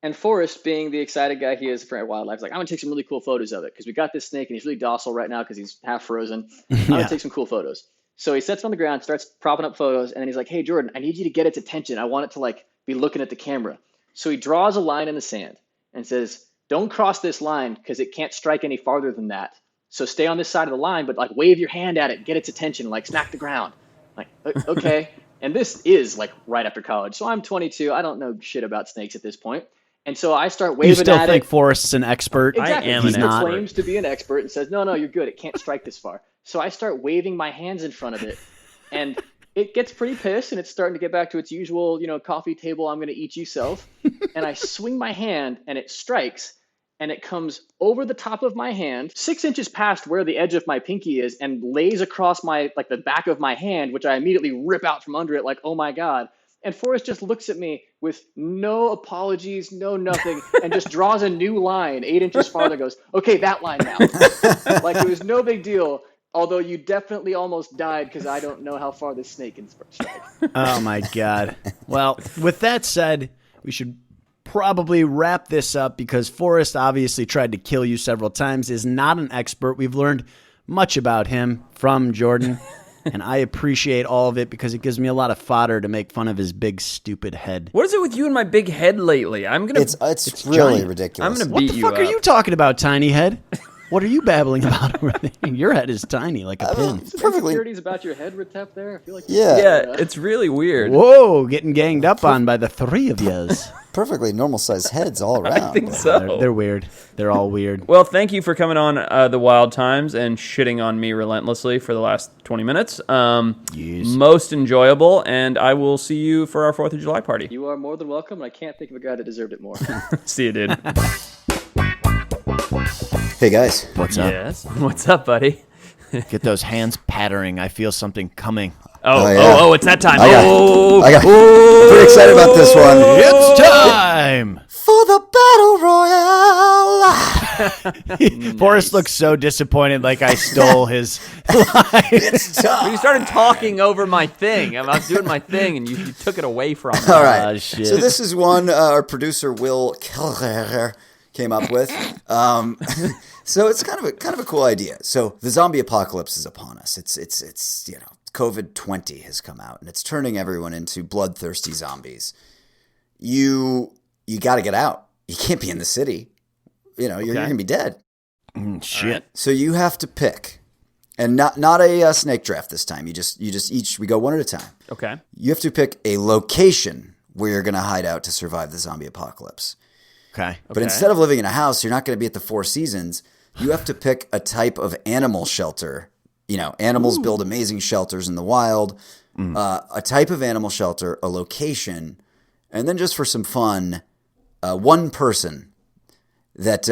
And Forrest, being the excited guy he is for wildlife, is like, I'm going to take some really cool photos of it because we got this snake and he's really docile right now because he's half frozen. I'm going to take some cool photos. So he sets it on the ground, starts propping up photos, and then he's like, hey, Jordan, I need you to get its attention. I want it to be looking at the camera. So he draws a line in the sand and says, don't cross this line because it can't strike any farther than that. So stay on this side of the line, but wave your hand at it, get its attention, smack the ground. Okay. And this is right after college. So I'm 22. I don't know shit about snakes at this point. And so I start waving You still at think it. Forrest's an expert? Exactly. I am He an still expert. claims to be an expert and says, no, you're good. It can't strike this far. So I start waving my hands in front of it. And it gets pretty pissed, and it's starting to get back to its usual, coffee table, I'm going to eat you self. And I swing my hand, and it strikes, and it comes over the top of my hand, 6 inches past where the edge of my pinky is, and lays across my the back of my hand, which I immediately rip out from under it, oh my God. And Forrest just looks at me with no apologies, no nothing, and just draws a new line 8 inches farther, goes, okay, that line now. It was no big deal. Although you definitely almost died because I don't know how far this snake can strike. Oh my God. Well, with that said, we should probably wrap this up because Forrest obviously tried to kill you several times, is not an expert. We've learned much about him from Jordan, and I appreciate all of it because it gives me a lot of fodder to make fun of his big, stupid head. What is it with you and my big head lately? It's really giant. ridiculous. I'm gonna What beat the you fuck up. are you talking about, tiny head? What are you babbling about over there? Your head is tiny like a pin. Some Perfectly. insecurities about your head, Ritep, there? I feel like Yeah. Yeah, it's really weird. Whoa, getting ganged up on by the three of yous. Perfectly normal sized heads all around. I think so. They're weird. They're all weird. Well, thank you for coming on The Wild Times and shitting on me relentlessly for the last 20 minutes. Most enjoyable, and I will see you for our 4th of July party. You are more than welcome, and I can't think of a guy that deserved it more. See you, dude. Hey guys. What's up? Yes. What's up, buddy? Get those hands pattering. I feel something coming. Oh, it's that time. I got pretty excited about this one. It's time! For the Battle Royale. Forrest looks so disappointed like I stole his line. It's time. You started talking over my thing. I was doing my thing, and you took it away from me. All right. Oh, shit. So this is one our producer Will Keller came up with. So it's kind of a cool idea. So the zombie apocalypse is upon us. It's COVID-20 has come out and it's turning everyone into bloodthirsty zombies. You got to get out. You can't be in the city. You're going to be dead. Shit. So you have to pick. And not a snake draft this time. You just we go one at a time. Okay. You have to pick a location where you're going to hide out to survive the zombie apocalypse. Okay. But instead of living in a house, you're not going to be at the Four Seasons. You have to pick a type of animal shelter. Animals build amazing shelters in the wild. A type of animal shelter, a location, and then just for some fun, one person that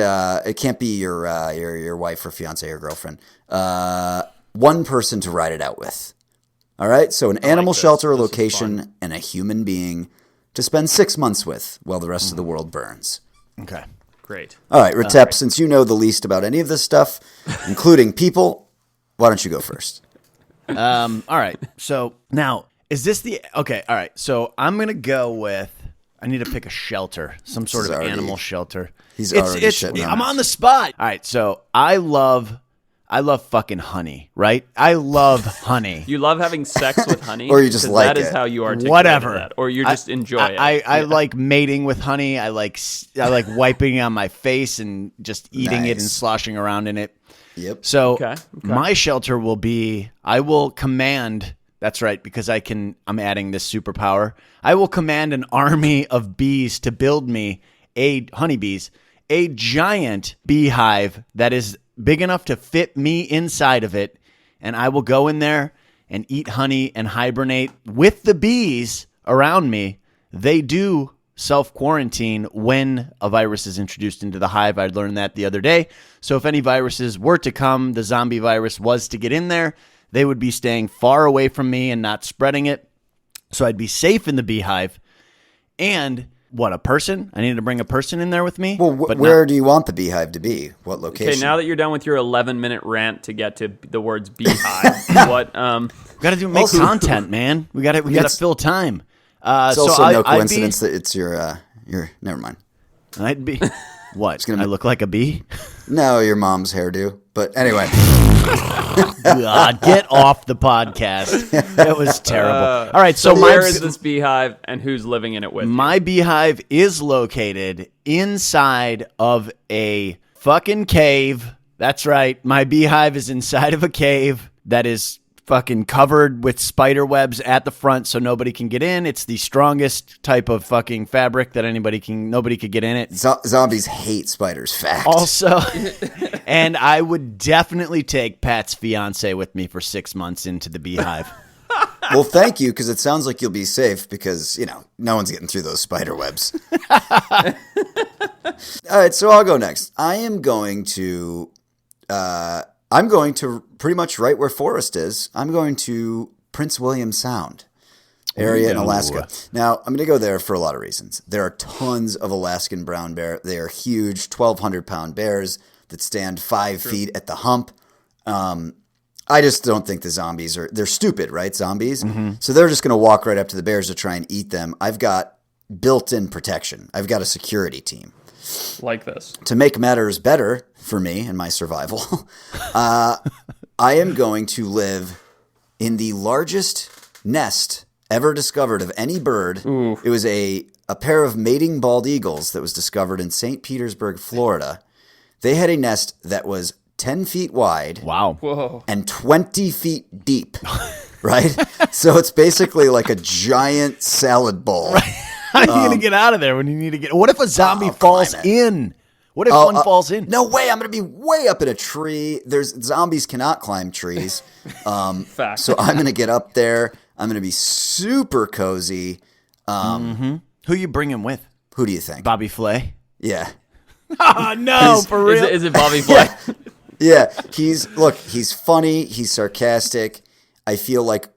it can't be your wife or fiance or girlfriend. One person to ride it out with. All right. So an animal shelter, a location, and a human being to spend 6 months with while the rest of the world burns. Okay. Great. All right, Ritep, since you know the least about any of this stuff, including people, why don't you go first? All right. So now, is this okay? All right. So I'm going to go with, I need to pick a shelter, some sort of animal shelter. He's already shitting on I'm us. on the spot. All right. So I love fucking honey, right? I love honey. You love having sex with honey? Or you just 'Cause like that is it. how you articulate Whatever. that. Or you just enjoy it. I like mating with honey. I like wiping it on my face and just eating it and Nice. sloshing around in it. Yep. So Okay. my shelter will be, I will command, that's right, because I'm adding this superpower. I will command an army of bees to build me honeybees, a giant beehive that is big enough to fit me inside of it. And I will go in there and eat honey and hibernate with the bees around me. They do self-quarantine when a virus is introduced into the hive. I learned that the other day. So if any viruses were to come, the zombie virus was to get in there, they would be staying far away from me and not spreading it. So I'd be safe in the beehive. And a person? I need to bring a person in there with me? Well, But where do you want the beehive to be? What location? Okay, now that you're done with your 11-minute rant to get to the words beehive, what? we got to make content, man. We got to fill time. It's also no coincidence that it's your. Never mind. I'd be. What? gonna I look like a bee? No, your mom's hairdo. But anyway, God, get off the podcast. That was terrible. All right, so where is this beehive and who's living in it with you? my beehive is located inside of a fucking cave. That's right. My beehive is inside of a cave that is fucking covered with spider webs at the front so nobody can get in. It's the strongest type of fucking fabric that nobody could get in it. zombies hate spiders. Fact. Also, and I would definitely take Pat's fiance with me for 6 months into the beehive. Well, thank you, because it sounds like you'll be safe because, no one's getting through those spider webs. All right, so I'll go next. I'm going to pretty much right where Forrest is. I'm going to Prince William Sound area in Alaska. Now, I'm going to go there for a lot of reasons. There are tons of Alaskan brown bear. They are huge, 1,200-pound bears that stand 5 feet at the hump. I just don't think the zombies they're stupid, right? Zombies. So they're just going to walk right up to the bears to try and eat them. I've got built-in protection. I've got a security team. Like this. To make matters better for me and my survival, I am going to live in the largest nest ever discovered of any bird. Ooh. It was a pair of mating bald eagles that was discovered in St. Petersburg, Florida. They had a nest that was 10 feet wide. Wow. Whoa. And 20 feet deep, right? So it's basically like a giant salad bowl. How are you going to get out of there when you need to get? What if a zombie falls in? What if one falls in? No way! I'm going to be way up in a tree. Zombies cannot climb trees. Fact. So I'm going to get up there. I'm going to be super cozy. Who you bringing with? Who do you think? Bobby Flay? Yeah. Oh, no, for real? Is it Bobby Flay? Yeah. He's funny. He's sarcastic. I feel like,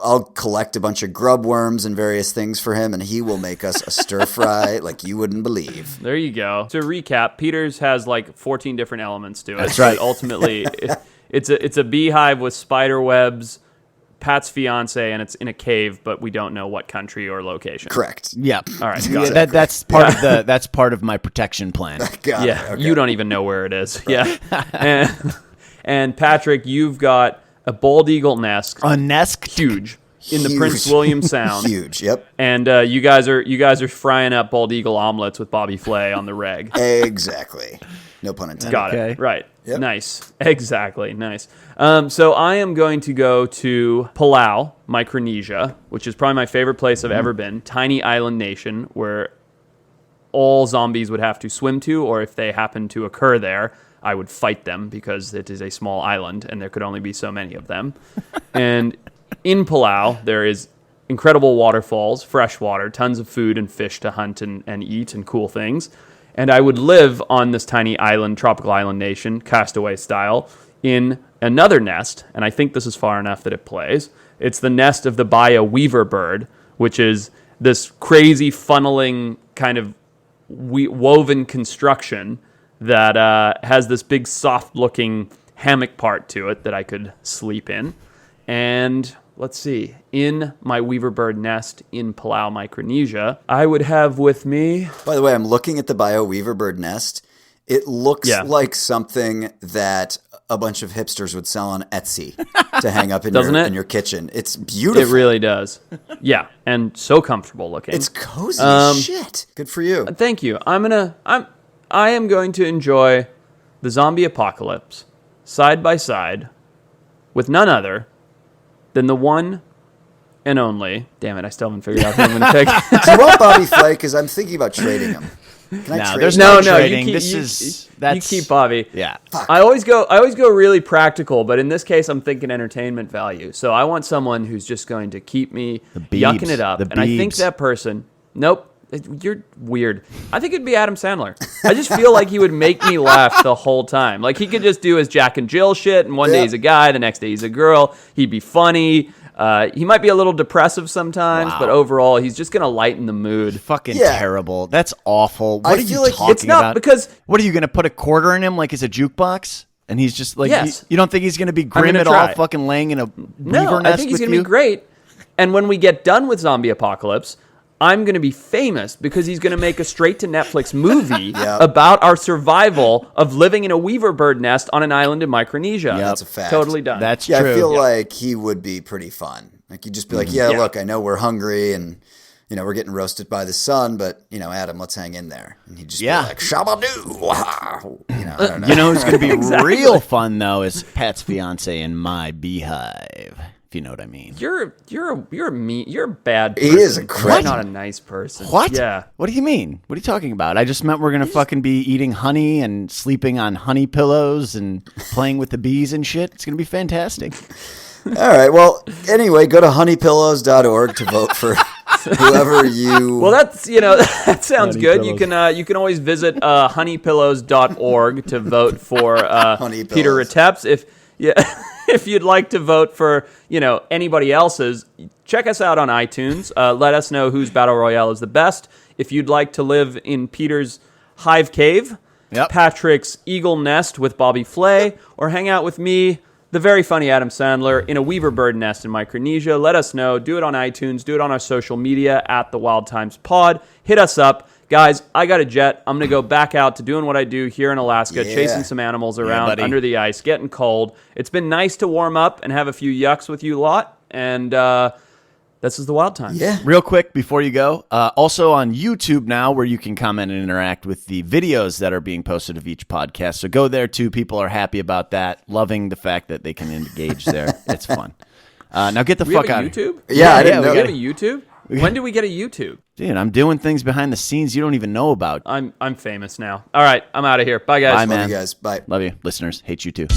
I'll collect a bunch of grub worms and various things for him, and he will make us a stir fry like you wouldn't believe. There you go. To recap, Peters has like 14 different elements to it. That's right. But ultimately, it's a beehive with spider webs, Pat's fiance, and it's in a cave, but we don't know what country or location. Correct. Yeah. All right. Yeah, Got it. That's part of my protection plan. Got Yeah. it. Okay. You don't even know where it is. Yeah. And Patrick, you've got a bald eagle nest. A nest? Huge. In the Huge. Prince William Sound. Huge. Yep. And you guys are frying up bald eagle omelets with Bobby Flay on the reg. Exactly. No pun intended. Got Okay. it. Right. Yep. Nice. Exactly. Nice. So I am going to go to Palau, Micronesia, which is probably my favorite place I've ever been. Tiny island nation where all zombies would have to swim to, or if they happen to occur there, I would fight them because it is a small island and there could only be so many of them. And in Palau, there is incredible waterfalls, fresh water, tons of food and fish to hunt and eat and cool things. And I would live on this tiny island, tropical island nation, castaway style, in another nest. And I think this is far enough that it plays. It's the nest of the Baya weaver bird, which is this crazy funneling kind of woven construction that has this big soft-looking hammock part to it that I could sleep in. And let's see, in my weaver bird nest in Palau, Micronesia, I would have with me... By the way, I'm looking at the Bio Weaver bird nest. It looks like something that a bunch of hipsters would sell on Etsy to hang up in your kitchen. It's beautiful. It really does. Yeah, and so comfortable looking. It's cozy as shit. Good for you. Thank you. I am going to enjoy the zombie apocalypse side by side with none other than the one and only. Damn it! I still haven't figured out who I'm going to pick. Do you want Bobby Flay? Because I'm thinking about trading him. Can I trade there's him? no No, trading. you keep Bobby. Yeah. I always go really practical, but in this case, I'm thinking entertainment value. So I want someone who's just going to keep me yucking it up, and I think that person. Nope. You're weird. I think it'd be Adam Sandler. I just feel like he would make me laugh the whole time. Like he could just do his Jack and Jill shit, and one day he's a guy, the next day he's a girl. He'd be funny. He might be a little depressive sometimes, but overall, he's just gonna lighten the mood. Fucking terrible. That's awful. What I are feel you like talking It's not about? because What are you going to put a quarter in him like as a jukebox? And he's just like, Yes. you don't think he's going to be grim gonna at all, try. fucking laying in a no, weaver I nest think he's with gonna you? be great. And when we get done with Zombie Apocalypse, I'm going to be famous because he's going to make a straight-to-Netflix movie about our survival of living in a weaver bird nest on an island in Micronesia. That's a fact. Totally done. That's Yeah, true. I feel like he would be pretty fun. Like you'd just be like, look, I know we're hungry and we're getting roasted by the sun, but Adam, let's hang in there. And he'd just be like, shabadoo. Wow. I don't know. You know who's going to be real fun though is Pat's fiance in my beehive. If you know what I mean. You're a bad He person. is a cretin. You're not a nice person. What? Yeah. What do you mean? What are you talking about? I just meant we're going to fucking be eating honey and sleeping on honey pillows and playing with the bees and shit. It's going to be fantastic. All right. Well, anyway, go to honeypillows.org to vote for whoever you. Well, that's that sounds good. You can always visit honeypillows.org to vote for Honey Peter pillows. Reteps. If you'd like to vote for anybody else's, check us out on iTunes. Let us know whose Battle Royale is the best. If you'd like to live in Peter's Hive Cave, Yep. Patrick's Eagle Nest with Bobby Flay, or hang out with me the very funny Adam Sandler in a weaver bird nest in Micronesia. Let us know. Do it on iTunes. Do it on our social media at the Wild Times Pod. Hit us up. Guys, I got a jet. I'm going to go back out to doing what I do here in Alaska, chasing some animals around under the ice, getting cold. It's been nice to warm up and have a few yucks with you lot. And this is the Wild Times. Yeah. Real quick before you go, also on YouTube now where you can comment and interact with the videos that are being posted of each podcast. So go there too. People are happy about that, loving the fact that they can engage there. It's fun. Now get the fuck out of here. YouTube? Yeah, I didn't know. We got a YouTube? When do we get a YouTube? Dude, I'm doing things behind the scenes you don't even know about. I'm famous now. All right, I'm out of here. Bye, guys. Bye, Love man. you guys. Bye. Love you. Listeners, hate you too.